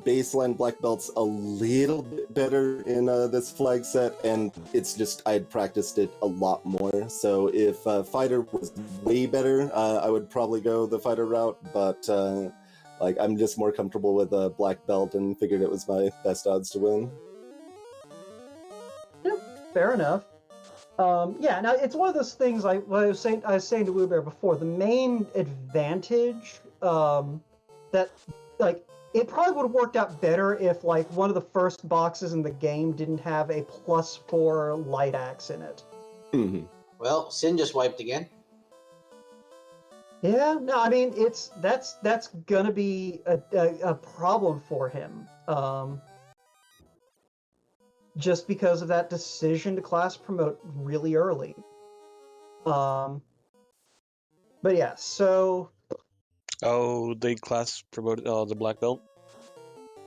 baseline black belt's a little bit better in this flag set, and it's just, I'd practiced it a lot more. So if fighter was way better, I would probably go the fighter route, but, I'm just more comfortable with a black belt and figured it was my best odds to win. Fair enough. Yeah, now it's one of those things I was saying to Woobear before. The main advantage that it probably would have worked out better if one of the first boxes in the game didn't have a +4 light axe in it. Mm-hmm. Well, Sin just wiped again. Yeah, no, I mean that's gonna be a problem for him. Just because of that decision to class promote really early. But yeah, so Oh, they class promoted the black belt.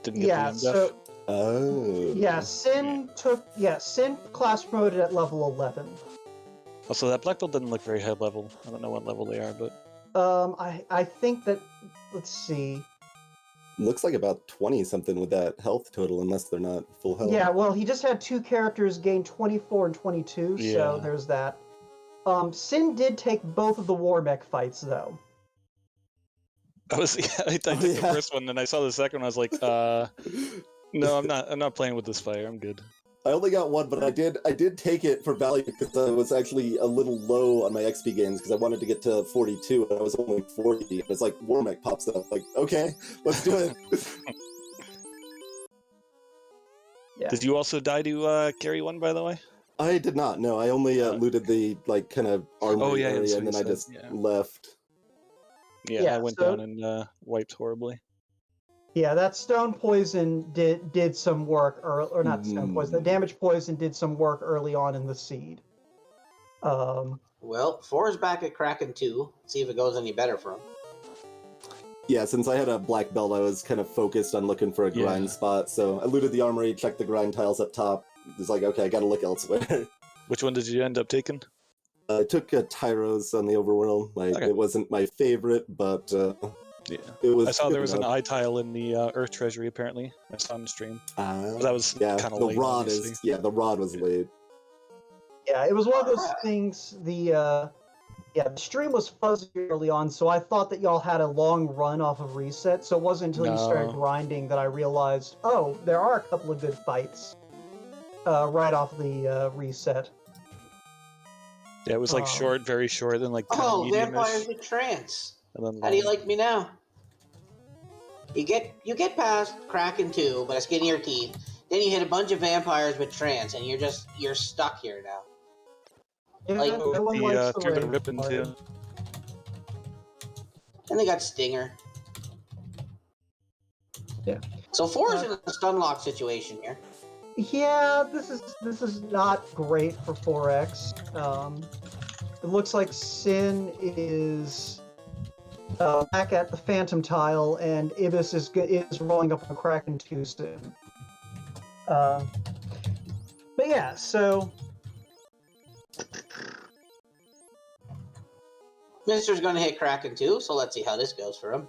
Didn't get Yeah, the MDef. so Oh. yeah, Sin class promoted at level 11. Also, that black belt didn't look very high level. I don't know what level they are, but I think that, let's see. Looks like about 20 something with that health total, unless they're not full health. Yeah, well, he just had 2 characters gain 24 and 22, so Yeah. there's that. Sin did take both of the war mech fights, though. I took the first one, and I saw the second one. I was like, no, I'm not playing with this fire. I'm good. I only got one, but I did take it for value because I was actually a little low on my XP gains because I wanted to get to 42 and I was only 40. It's like Warmech pops up. Like, okay, let's do it. Yeah. Did you also die to carry one, by the way? I did not. No, I only looted the like kind of armory area, and then I just left. Yeah, I went down and wiped horribly. Yeah, that stone poison did some work, or not stone poison. The damage poison did some work early on in the seed. Well, 4 is back at Kraken 2. See if it goes any better for him. Yeah, since I had a black belt, I was kind of focused on looking for a grind spot. So I looted the armory, checked the grind tiles up top. It was like, okay, I gotta look elsewhere. Which one did you end up taking? I took Tyros on the overworld. Like, it wasn't my favorite, but yeah, it was. I saw there was an eye tile in the Earth Treasury. Apparently, I saw on the stream. That was kind of late. The rod obviously. the rod was late. Yeah, it was one of those things. The stream was fuzzy early on, so I thought that y'all had a long run off of reset. So it wasn't until you started grinding that I realized, oh, there are a couple of good fights right off the reset. Yeah, it was like short, very short, and like kind of medium-ish. Vampires with trance. How do you like me now? You get past Kraken 2, but a skinnier teeth. Then you hit a bunch of vampires with trance, and you're stuck here now. Yeah, like no one likes the through the raid ribbon party. too. And they got Stinger. Yeah. So 4 is in a stun lock situation here. Yeah, this is not great for 4X. It looks like Sin is back at the Phantom tile, and Ibis is rolling up on Kraken 2 soon. But yeah, so Mister's going to hit Kraken 2, so let's see how this goes for him.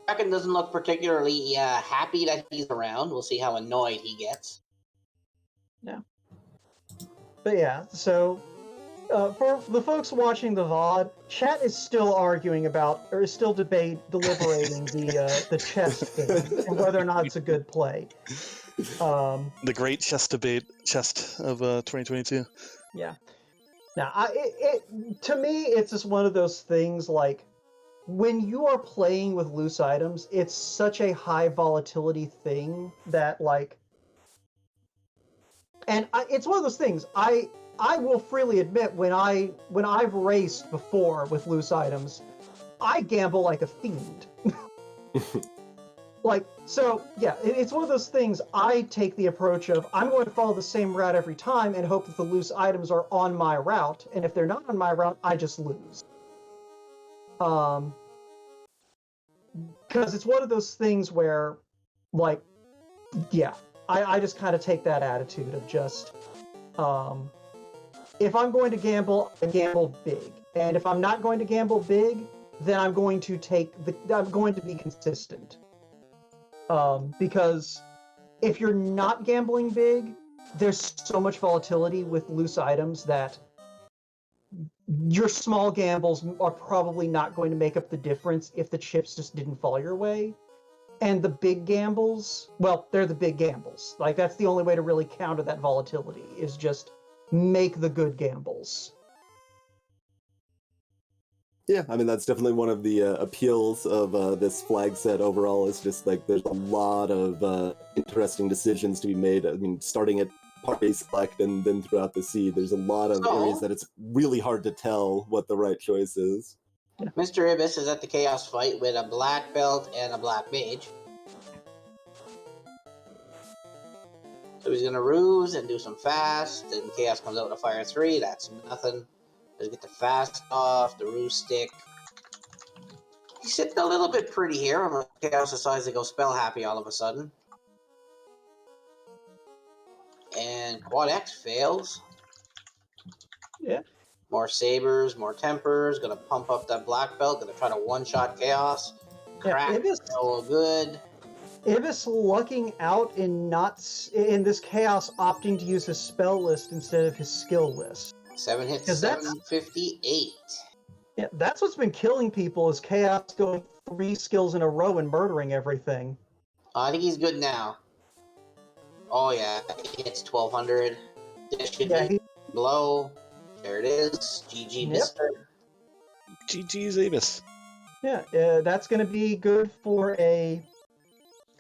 Kraken doesn't look particularly happy that he's around. We'll see how annoyed he gets. yeah. But yeah, so for the folks watching the VOD, chat is still arguing about, or is still deliberating the chest thing and whether or not it's a good play. The great chest of 2022. Yeah. Now, to me, it's just one of those things like, when you are playing with loose items, it's such a high volatility thing that, like, and it's one of those things. I will freely admit, when I've raced before with loose items, I gamble like a fiend. Like, so yeah, it's one of those things. I take the approach of, I'm going to follow the same route every time and hope that the loose items are on my route, and if they're not on my route, I just lose. Because it's one of those things where, like, yeah, I just kind of take that attitude of just, if I'm going to gamble, I gamble big, and if I'm not going to gamble big, then I'm going to be consistent. Because if you're not gambling big, there's so much volatility with loose items that your small gambles are probably not going to make up the difference if the chips just didn't fall your way. And the big gambles, well, they're the big gambles. Like, that's the only way to really counter that volatility, is just make the good gambles. Yeah, I mean, that's definitely one of the appeals of this flag set overall, is just like there's a lot of interesting decisions to be made. I mean, starting at party select and then throughout the seed, there's a lot of areas that it's really hard to tell what the right choice is. Yeah. Mr. Ibis is at the Chaos fight with a black belt and a black mage. So he's going to ruse and do some fast, and Chaos comes out with a fire 3, that's nothing. Just get the fast off, the ruse stick. He's sitting a little bit pretty here. I'm Chaos decides to go spell happy all of a sudden. And Quad X fails. Yeah. More sabers, more tempers. Gonna pump up that black belt. Gonna try to one-shot Chaos. Crack. Ibis, No good. Ibis lucking out in in this Chaos opting to use his spell list instead of his skill list. 7 hits, 'Cause that's- 758. Yeah, that's what's been killing people is Chaos going 3 skills in a row and murdering everything. I think he's good now. Oh yeah, he hits 1200. Yeah, Blow. There it is. GG, Yep. mister. GG's Avis. Yeah, that's going to be good for a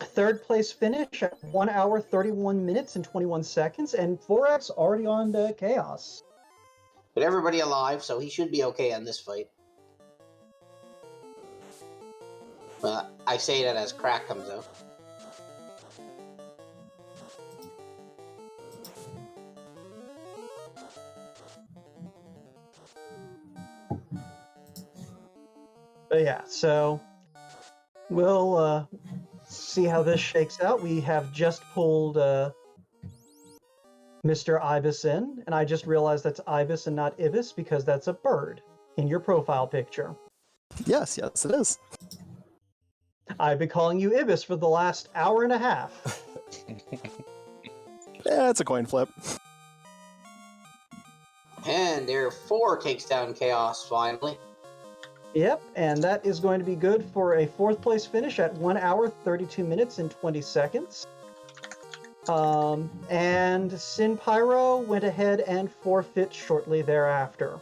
3rd place finish at 1 hour, 31 minutes, and 21 seconds, and 4X already on to Chaos. But everybody alive, so he should be okay on this fight. I say that as Crack comes out. But yeah, so we'll see how this shakes out. We have just pulled Mr. Ibis in, and I just realized that's Ibis and not Ibis because that's a bird in your profile picture. Yes, it is. I've been calling you Ibis for the last hour and a half. Yeah, it's a coin flip. And there 4 takes down Chaos finally. Yep, and that is going to be good for a 4th place finish at 1 hour, 32 minutes, and 20 seconds. And Sin Pyro went ahead and forfeit shortly thereafter.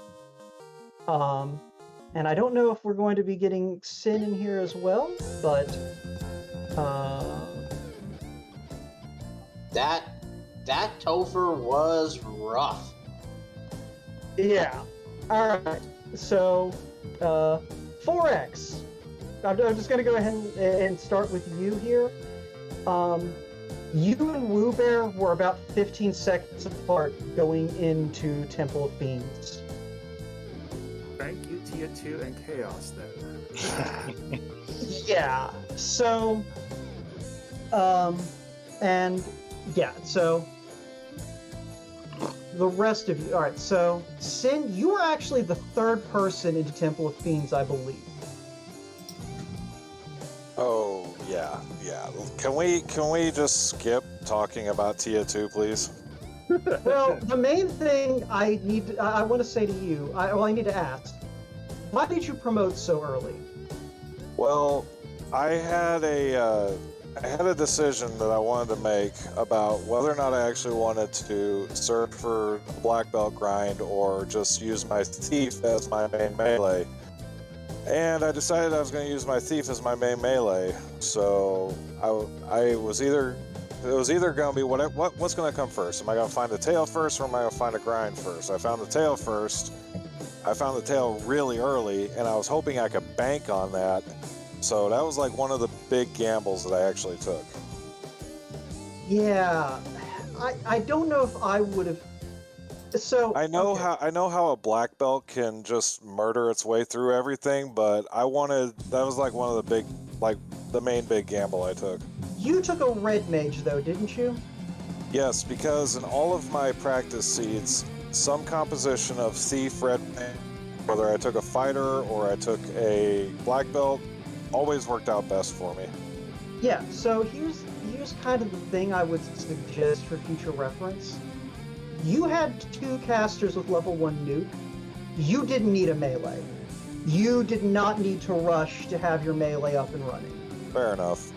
And I don't know if we're going to be getting Sin in here as well, but that Topher was rough. yeah. All right. So 4X. I'm just going to go ahead and start with you here. You and Woo Bear were about 15 seconds apart going into Temple of Fiends. Thank you, Tia 2 and Chaos, then. Yeah. So, and yeah, so the rest of you. All right. So, Sin, you were actually the 3rd person into Temple of Fiends, I believe. Oh yeah. Can we just skip talking about Tia 2, please? Well, the main thing I want to say to you, I need to ask, why did you promote so early? Well, I had a decision that I wanted to make about whether or not I actually wanted to search for the black belt grind or just use my thief as my main melee. And I decided I was going to use my thief as my main melee. So it was either going to be what's going to come first. Am I going to find the tail first, or am I going to find a grind first? I found the tail first. I found the tail really early, and I was hoping I could bank on that. So that was like one of the big gambles that I actually took. Yeah, I don't know if I would have. So I know how a black belt can just murder its way through everything, but that was like one of the main big gamble I took. You took a red mage though, didn't you? Yes, because in all of my practice seeds, some composition of thief, red mage, whether I took a fighter or I took a black belt, always worked out best for me. Yeah. So here's kind of the thing I would suggest for future reference. You had 2 casters with level 1 nuke. You didn't need a melee. You did not need to rush to have your melee up and running. Fair enough.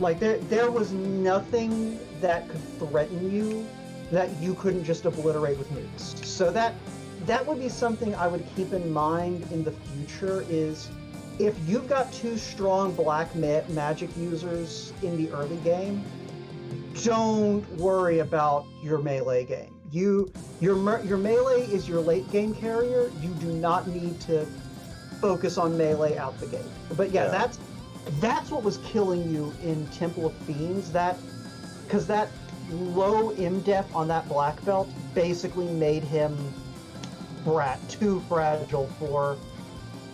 Like, there was nothing that could threaten you that you couldn't just obliterate with nukes. So that would be something I would keep in mind in the future is if you've got 2 strong black magic users in the early game, don't worry about your melee game. Your melee is your late game carrier. You do not need to focus on melee out the gate. But yeah. That's what was killing you in Temple of Fiends. Because that low MDef on that black belt basically made him too fragile for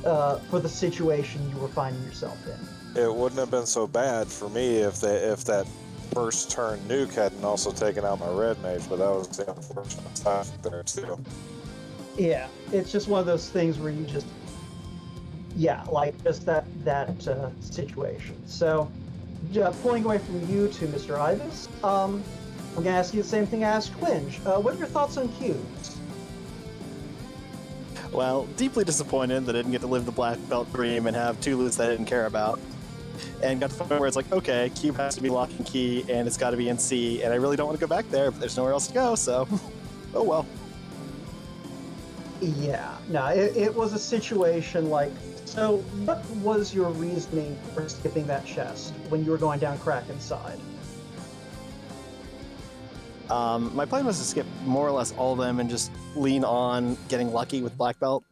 for the situation you were finding yourself in. It wouldn't have been so bad for me if that first turn nuke hadn't also taken out my red mage, but that was the unfortunate side there too. Yeah, it's just one of those things where you just, like just that situation. So, pulling away from you to Mr. Ibis, I'm gonna ask you the same thing I asked Twinge. What are your thoughts on cubes? Well, deeply disappointed that I didn't get to live the black belt dream and have two loots that I didn't care about. And got to the point where it's like, okay, cube has to be lock and key, and it's got to be in C, and I really don't want to go back there, but there's nowhere else to go, so oh well. Yeah, no, it was a situation like, so what was your reasoning for skipping that chest when you were going down Kraken's side? My plan was to skip more or less all of them and just lean on getting lucky with black belt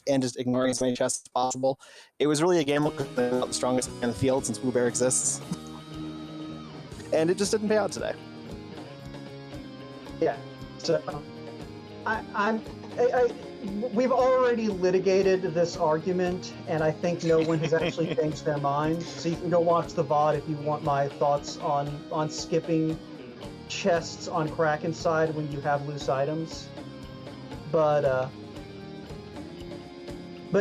and just ignoring as many chests as possible. It was really a gamble because I'm not the strongest in the field since Blue Bear exists. And it just didn't pay out today. Yeah, so we've already litigated this argument, and I think no one has actually changed their mind. So you can go watch the VOD if you want my thoughts on skipping chests on Kraken's side when you have loose items. But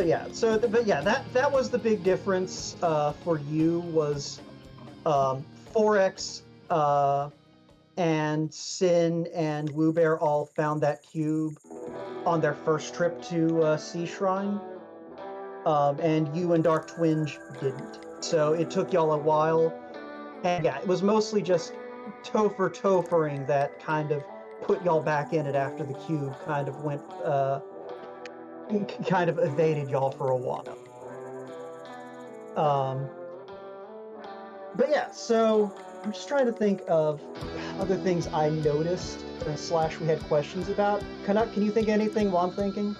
yeah, that was the big difference for you was 4X and Sin and Woobear all found that cube on their first trip to Sea Shrine, and you and Dark Twinge didn't. So it took y'all a while, and yeah, it was mostly just Tophering that kind of put y'all back in it after the cube kind of went, kind of evaded y'all for a while. But yeah, so I'm just trying to think of other things I noticed / we had questions about. Can you think of anything while I'm thinking?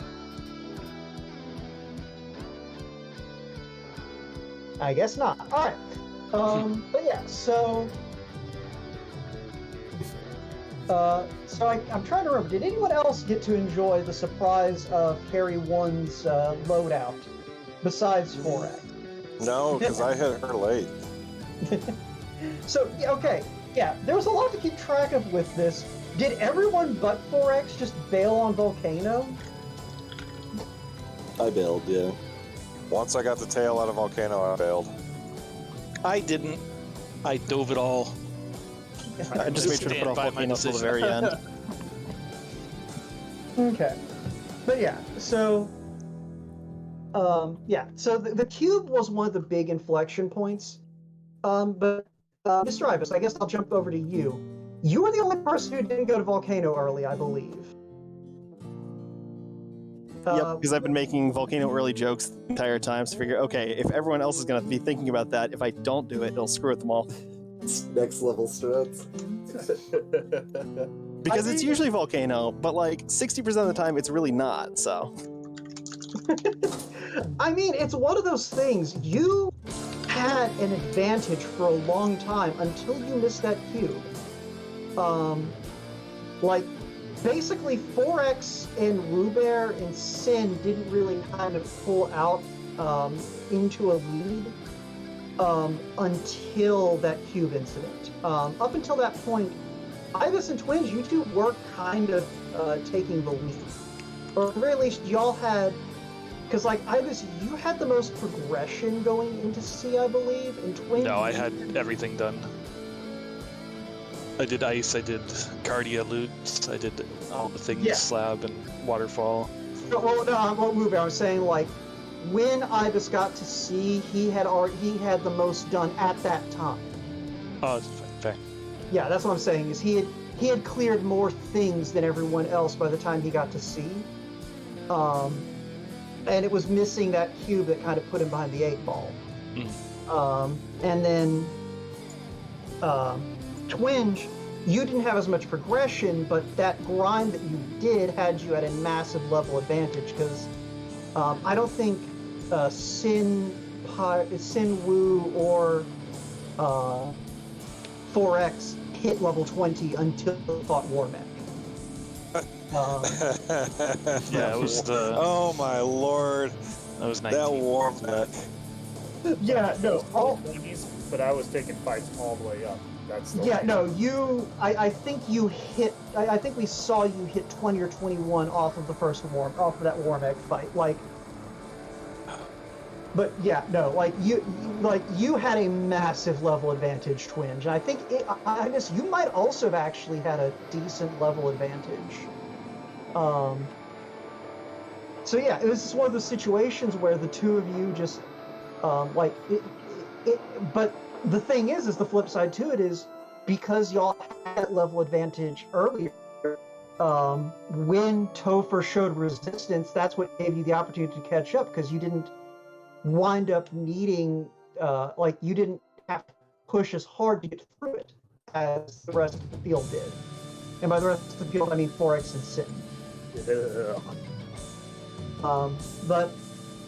I guess not. All right. But yeah, so I'm trying to remember. Did anyone else get to enjoy the surprise of Carry 1's loadout besides 4X? No, because I hit her late. So, okay, yeah, there was a lot to keep track of with this. Did everyone but 4X just bail on Volcano? I bailed, yeah. Once I got the tail out of Volcano, I bailed. I didn't. I dove it all. I just made sure to put off Volcano until the very end. Okay. But yeah, so... so the cube was one of the big inflection points. But Mr. Ibis, I guess I'll jump over to you. You were the only person who didn't go to Volcano early, I believe. Yep, because I've been making Volcano early jokes the entire time, so figure, okay, if everyone else is going to be thinking about that, if I don't do it, it'll screw with them all. Next level strats. Because it's usually Volcano, but like 60% of the time it's really not, so. I mean, it's one of those things. You had an advantage for a long time until you missed that cube. Like, basically 4X and Woobear and Sin didn't really kind of pull out into a lead until that cube incident. Up until that point, Ibis and Twinge, you two were kind of taking the lead. Or at the very least, y'all had... Because, like, Ibis, you had the most progression going into C, I believe, and Twinge... No, I had everything done. I did ice, I did Cardia loots, I did all the things, slab and waterfall. Well, no, I won't move. I was saying, like, when Ibis got to C, he had the most done at that time. Oh, fair. Yeah, that's what I'm saying, is he had cleared more things than everyone else by the time he got to C. And it was missing that cube that kind of put him behind the 8-ball. And then Twinge, you didn't have as much progression, but that grind that you did had you at a massive level advantage, because I don't think Sin Woo or 4X hit level 20 until they fought Warmech. Yeah, it was the... Oh my lord. That was 19. That warm neck. Yeah, no, all, 20s, but I was taking fights all the way up. That's the yeah, way. no, you, I think you hit, I think we saw you hit 20 or 21 off of the first off of that Warmech fight, like, but yeah, no, like you had a massive level advantage, Twinge. And I think I guess you might also have actually had a decent level advantage. So yeah, it was just one of those situations where the two of you just like it. But the thing is the flip side to it is because y'all had that level advantage earlier. When Topher showed resistance, that's what gave you the opportunity to catch up because you didn't wind up needing like you didn't have to push as hard to get through it as the rest of the field did. And by the rest of the field, I mean Forex and Sin. But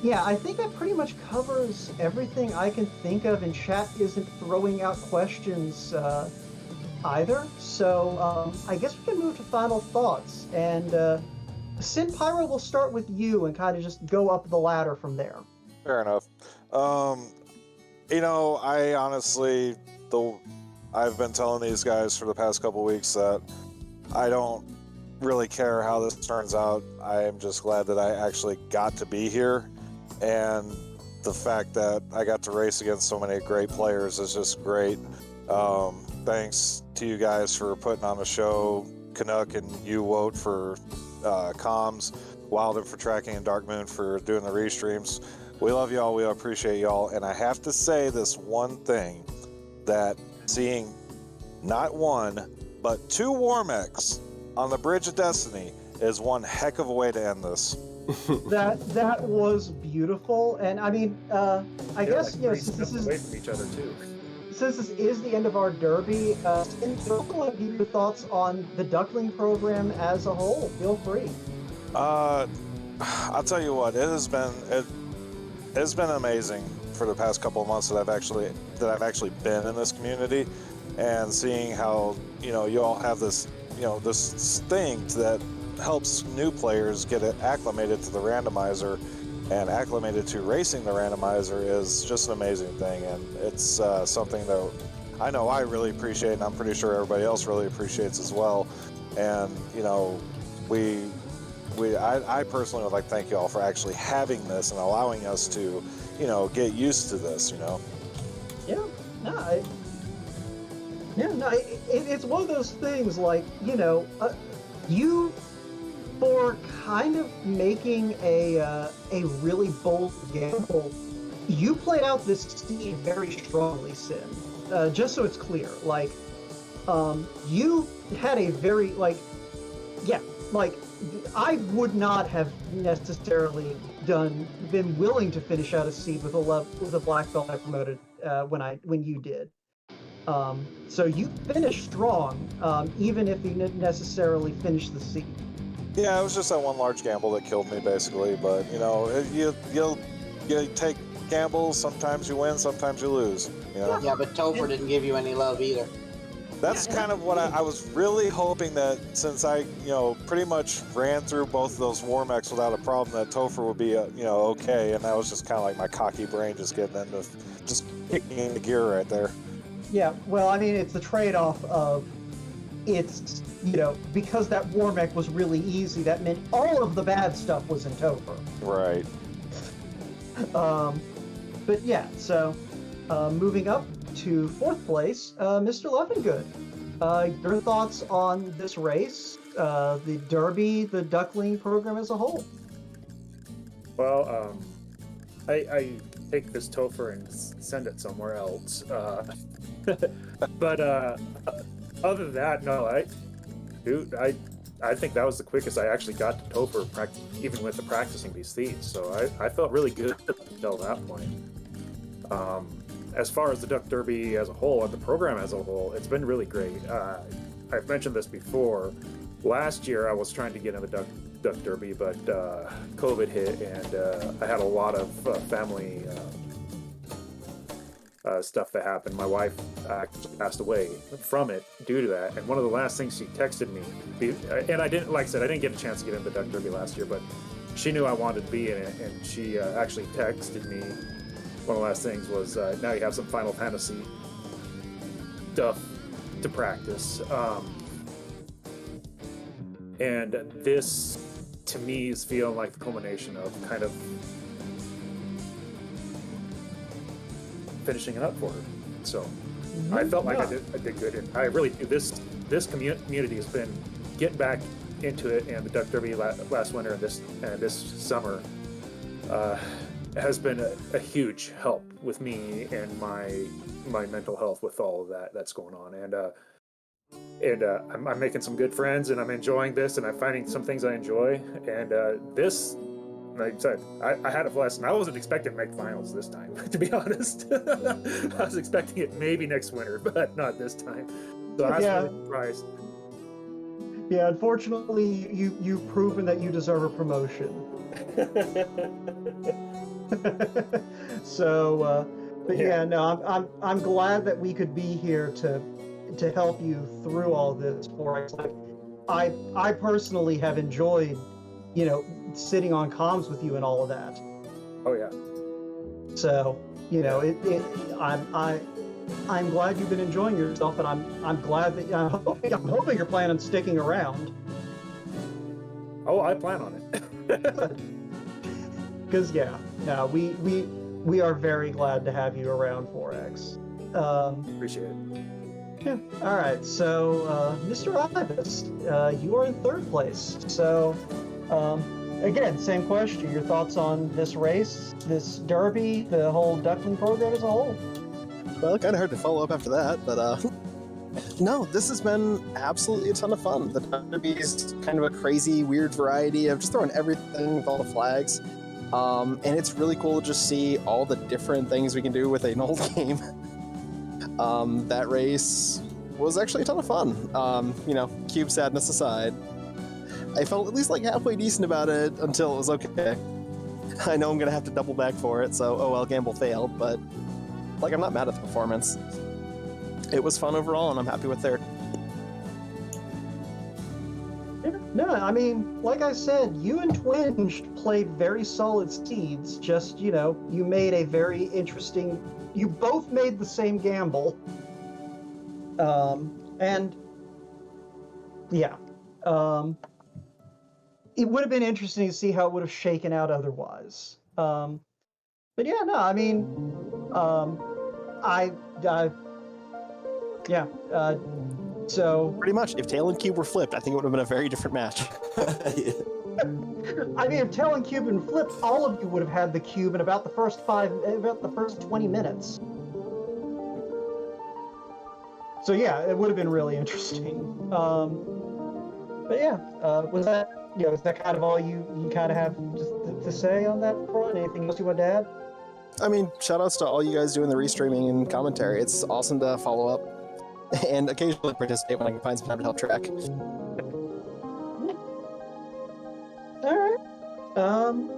yeah, I think that pretty much covers everything I can think of, and chat isn't throwing out questions either. So I guess we can move to final thoughts. And Sin Pyro, will start with you and kind of just go up the ladder from there. Fair enough. You know, I honestly, I've been telling these guys for the past couple weeks that I don't really care how this turns out. I am just glad that I actually got to be here, and the fact that I got to race against so many great players is just great. Thanks to you guys for putting on the show, Canuck and you, Wote, for comms, Wilder for tracking, and Dark Moon for doing the restreams. We love y'all, we appreciate y'all, and I have to say this one thing, that seeing not one, but 2 Warmechs on the Bridge of Destiny is one heck of a way to end this. That was beautiful, and I mean, I guess like you know, 3 steps away from each other too. Since this is the end of our derby, Sin, if you want to give your thoughts on the Duckling program as a whole, feel free. I'll tell you what, it's been amazing for the past couple of months that I've actually been in this community, and seeing how, you know, you all have this, you know, this thing that helps new players get acclimated to the randomizer and acclimated to racing the randomizer is just an amazing thing, and it's something that I know I really appreciate, and I'm pretty sure everybody else really appreciates as well. And you know, I personally would like to thank you all for actually having this and allowing us to, you know, get used to this, you know. It's one of those things, like, you know, you, for kind of making a really bold gamble, you played out this seed very strongly, Sin. Just so it's clear, like, you had a very, like, yeah, like, I would not have necessarily been willing to finish out a seed with a black belt I promoted when you did. So you finished strong, even if you didn't necessarily finish the seed. Yeah, it was just that one large gamble that killed me, basically. But you know, you take gambles. Sometimes you win, sometimes you lose. You know? Yeah, but Topher didn't give you any love either. That's kind of what I was really hoping, that since I, you know, pretty much ran through both of those Warmechs without a problem, that Topher would be, you know, okay. And that was just kind of like my cocky brain just kicking into gear right there. Yeah, well, I mean, it's the trade-off of it's, you know, because that Warmech was really easy, that meant all of the bad stuff was in Topher. Right. But yeah, so moving up to 4th place, Mr. Levengood. Your thoughts on this race, the Derby, the Duckling program as a whole? Well, I take this Topher and send it somewhere else. But other than that, no, I think that was the quickest I actually got to Topher, even with the practicing these feats. So I felt really good until that point. As far as the Duck Derby as a whole, and the program as a whole, it's been really great. I've mentioned this before. Last year, I was trying to get in the Duck Derby, but COVID hit, and I had a lot of family stuff that happened. My wife actually passed away from it due to that. And one of the last things she texted me, and I didn't, like I said, I didn't get a chance to get into the Duck Derby last year, but she knew I wanted to be in it, and she actually texted me. One of the last things was, now you have some Final Fantasy stuff to practice. And this, to me, is feeling like the culmination of kind of finishing it up for her. So I felt like I did good, and I really do. This community has been getting back into it, and the Duck Derby last winter and this summer has been a huge help with me and my mental health with all of that's going on. And I'm making some good friends, and I'm enjoying this, and I'm finding some things I enjoy. And this, like I said, I had a blast, and I wasn't expecting to make finals this time, to be honest. I was expecting it maybe next winter, but not this time. So I was really surprised. Yeah, unfortunately, you've proven that you deserve a promotion. So, but yeah, no, I'm glad that we could be here to help you through all this. Like, I personally have enjoyed, sitting on comms with you and all of that. Oh yeah. So, I'm glad you've been enjoying yourself, and I'm glad that I'm hoping you're planning on sticking around. Oh, I plan on it. Because we are very glad to have you around, 4X. Appreciate it. Yeah. All right. So, Mr. Ibis, you are in third place. So, again, same question. Your thoughts on this race, this derby, the whole duckling program as a whole? Well, kind of hard to follow up after that, but no, this has been absolutely a ton of fun. The derby is kind of a crazy, weird variety of just throwing everything with all the flags. And it's really cool to just see all the different things we can do with an old game. That race was actually a ton of fun. Cube sadness aside, I felt at least like halfway decent about it until it was okay. I know I'm going to have to double back for it, so oh well, gamble failed, but like, I'm not mad at the performance. It was fun overall, and I'm happy with third. No, I mean, like I said, you and Twinge played very solid seeds. Just, you made a very interesting... You both made the same gamble. And, yeah. It would have been interesting to see how it would have shaken out otherwise. But yeah, no, I mean... So pretty much, if Tail and Cube were flipped, I think it would have been a very different match. I mean, if Tail and Cube had been flipped, all of you would have had the cube in about the first 20 minutes. So yeah, it would have been really interesting. But yeah, was that is that kind of all you kind of have to say on that front? Anything else you want to add? I mean, shoutouts to all you guys doing the restreaming and commentary. It's awesome to follow up and occasionally participate when I can find some time to help track. All right.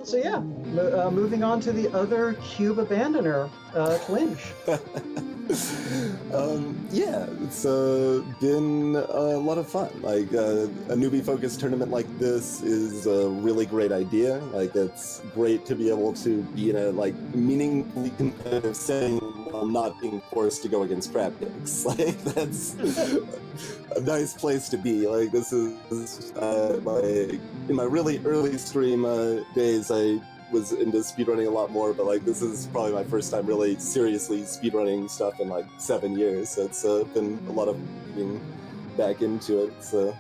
So yeah, moving on to the other cube abandoner, Twinge. Yeah, it's been a lot of fun. Like, a newbie-focused tournament like this is a really great idea. Like, it's great to be able to be in a, meaningfully competitive setting while not being forced to go against crab dicks. Like, that's a nice place to be. Like, this is, in my really early stream days, I was into speedrunning a lot more, but this is probably my first time really seriously speedrunning stuff in 7 years. So it's been a lot of being back into it. So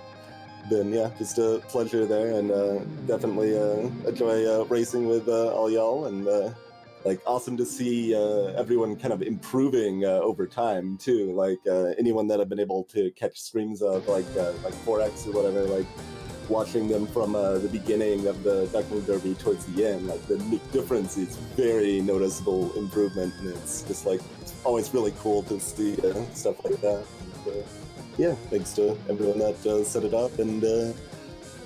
been just a pleasure there, and definitely enjoy racing with all y'all, and awesome to see everyone kind of improving over time too. Anyone that I've been able to catch streams of, like 4X or whatever, watching them from the beginning of the Duckling Derby towards the end, the difference is very noticeable improvement, and it's just it's always really cool to see stuff like that. So, yeah, thanks to everyone that set it up and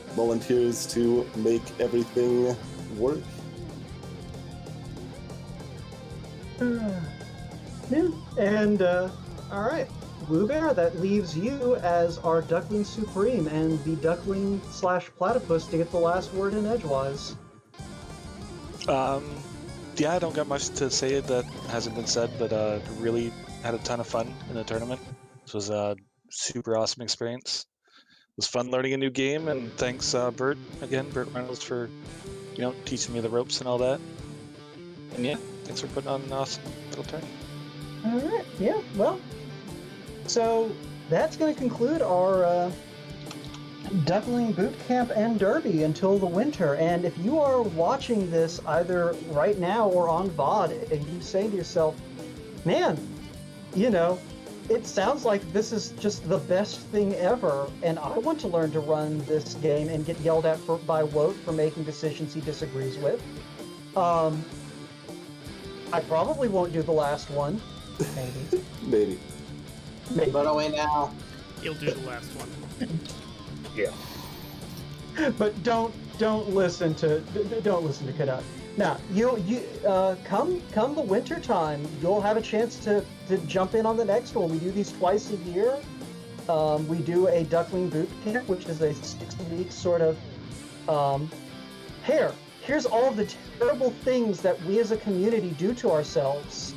volunteers to make everything work. Yeah, and all right. Blue Bear, that leaves you as our Duckling Supreme and the Duckling / Platypus to get the last word in edgewise. Yeah, I don't got much to say that hasn't been said, but really had a ton of fun in the tournament. This was a super awesome experience. It was fun learning a new game, and thanks, Bert Reynolds, for teaching me the ropes and all that. And yeah, thanks for putting on an awesome little tournament. All right. Yeah. Well, so that's going to conclude our Duckling Boot Camp and Derby until the winter. And if you are watching this either right now or on VOD, and you say to yourself, man, it sounds like this is just the best thing ever, and I want to learn to run this game and get yelled at by Wout for making decisions he disagrees with. I probably won't do the last one. Maybe. But away now. He'll do the last one. Yeah. But don't listen to Canuck. Now, you come the winter time, you'll have a chance to jump in on the next one. We do these twice a year. We do a Duckling Boot Camp, which is a 6-week sort of here's all of the terrible things that we as a community do to ourselves.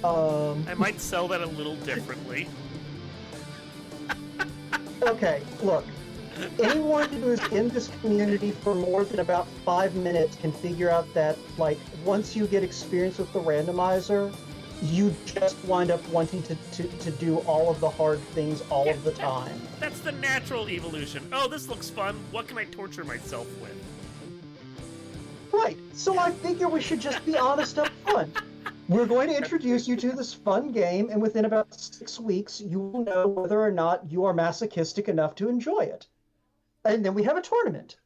I might sell that a little differently. Okay, look. Anyone who is in this community for more than about 5 minutes can figure out that, once you get experience with the randomizer, you just wind up wanting to do all of the hard things all of the time. That's the natural evolution. Oh, this looks fun. What can I torture myself with? Right. So I figure we should just be honest up front. We're going to introduce you to this fun game, and within about 6 weeks, you will know whether or not you are masochistic enough to enjoy it. And then we have a tournament.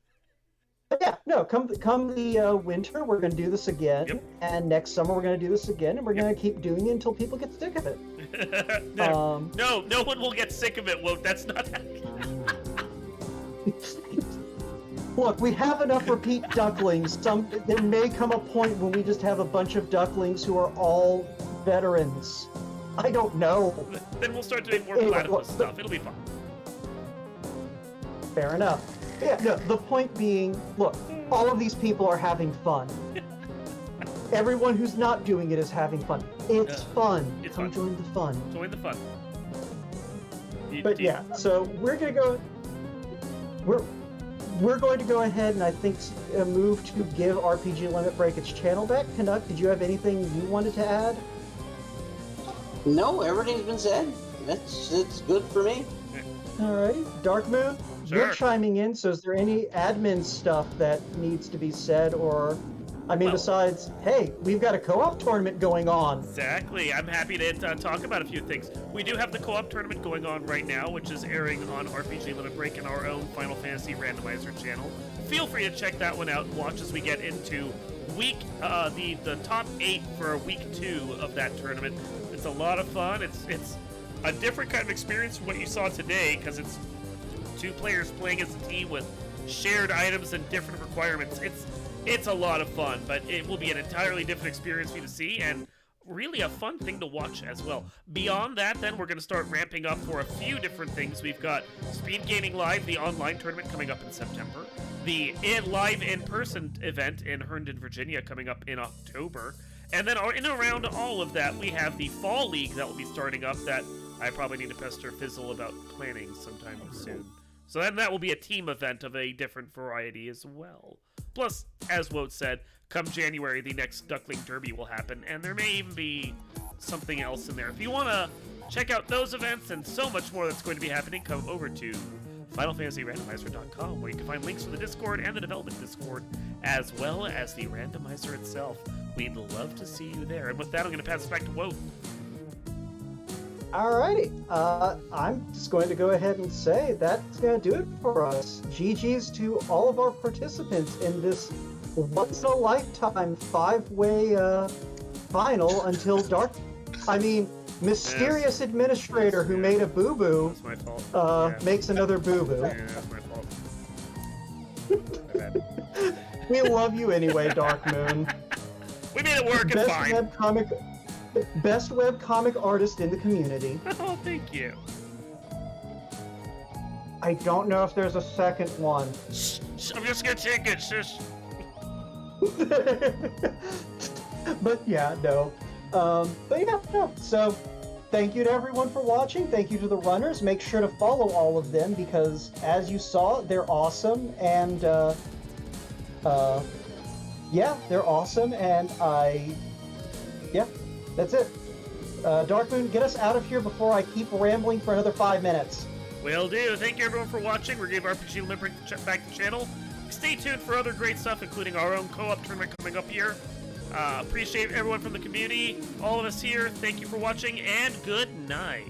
But yeah, no, come the winter, we're going to do this again, and next summer we're going to do this again, and we're going to keep doing it until people get sick of it. No one will get sick of it, Wout. That's not Look, we have enough repeat ducklings. There may come a point when we just have a bunch of ducklings who are all veterans. I don't know. Then we'll start doing more platypus stuff. It'll be fun. Fair enough. Yeah, no, the point being, look, all of these people are having fun. Everyone who's not doing it is having fun. It's fun. Come join the fun. Join the fun. But yeah, so we're gonna go. We're going to go ahead and I think move to give RPG Limit Break its channel back. Canuck, did you have anything you wanted to add? No, everything's been said. It's good for me. Alrighty, Dark Moon, you're chiming in. So, is there any admin stuff that needs to be said, or, besides, hey, we've got a co-op tournament going on. Exactly. I'm happy to talk about a few things. We do have the co-op tournament going on right now, which is airing on RPG Limit Break and our own Final Fantasy Randomizer channel. Feel free to check that one out and watch as we get into the top 8 for week 2 of that tournament. It's a lot of fun. It's a different kind of experience from what you saw today, because it's 2 players playing as a team with shared items and different requirements. It's a lot of fun, but it will be an entirely different experience for you to see, and really a fun thing to watch as well. Beyond that, then, we're going to start ramping up for a few different things. We've got Speed Gaming Live, the online tournament, coming up in September. The live in-person event in Herndon, Virginia, coming up in October. And then in and around all of that, we have the Fall League that will be starting up that I probably need to pester Fizzle about planning sometime soon. So then that will be a team event of a different variety as well. Plus, as Wout said, come January, the next Duckling Derby will happen, and there may even be something else in there. If you want to check out those events and so much more that's going to be happening, come over to FinalFantasyRandomizer.com, where you can find links for the Discord and the development Discord, as well as the randomizer itself. We'd love to see you there. And with that, I'm going to pass it back to Wout. Alrighty, I'm just going to go ahead and say that's going to do it for us. GG's to all of our participants in this once-in-a-lifetime 5-way final until dark. Mysterious administrator who made a boo-boo makes another boo-boo. Yeah, that's my fault. We love you anyway, Dark Moon. We made it work, it's fine. Best webcomic artist in the community. Oh, thank you. I don't know if there's a second one. I'm just gonna take it, shush. But yeah, no. But yeah, no. So thank you to everyone for watching. Thank you to the runners. Make sure to follow all of them because, as you saw, they're awesome. And yeah, they're awesome. And yeah, that's it. Darkmoon, get us out of here before I keep rambling for another 5 minutes. Will do. Thank you everyone for watching. We're giving RPG Limit Break back to channel. Stay tuned for other great stuff, including our own co-op tournament coming up here. Appreciate everyone from the community, all of us here. Thank you for watching, and good night.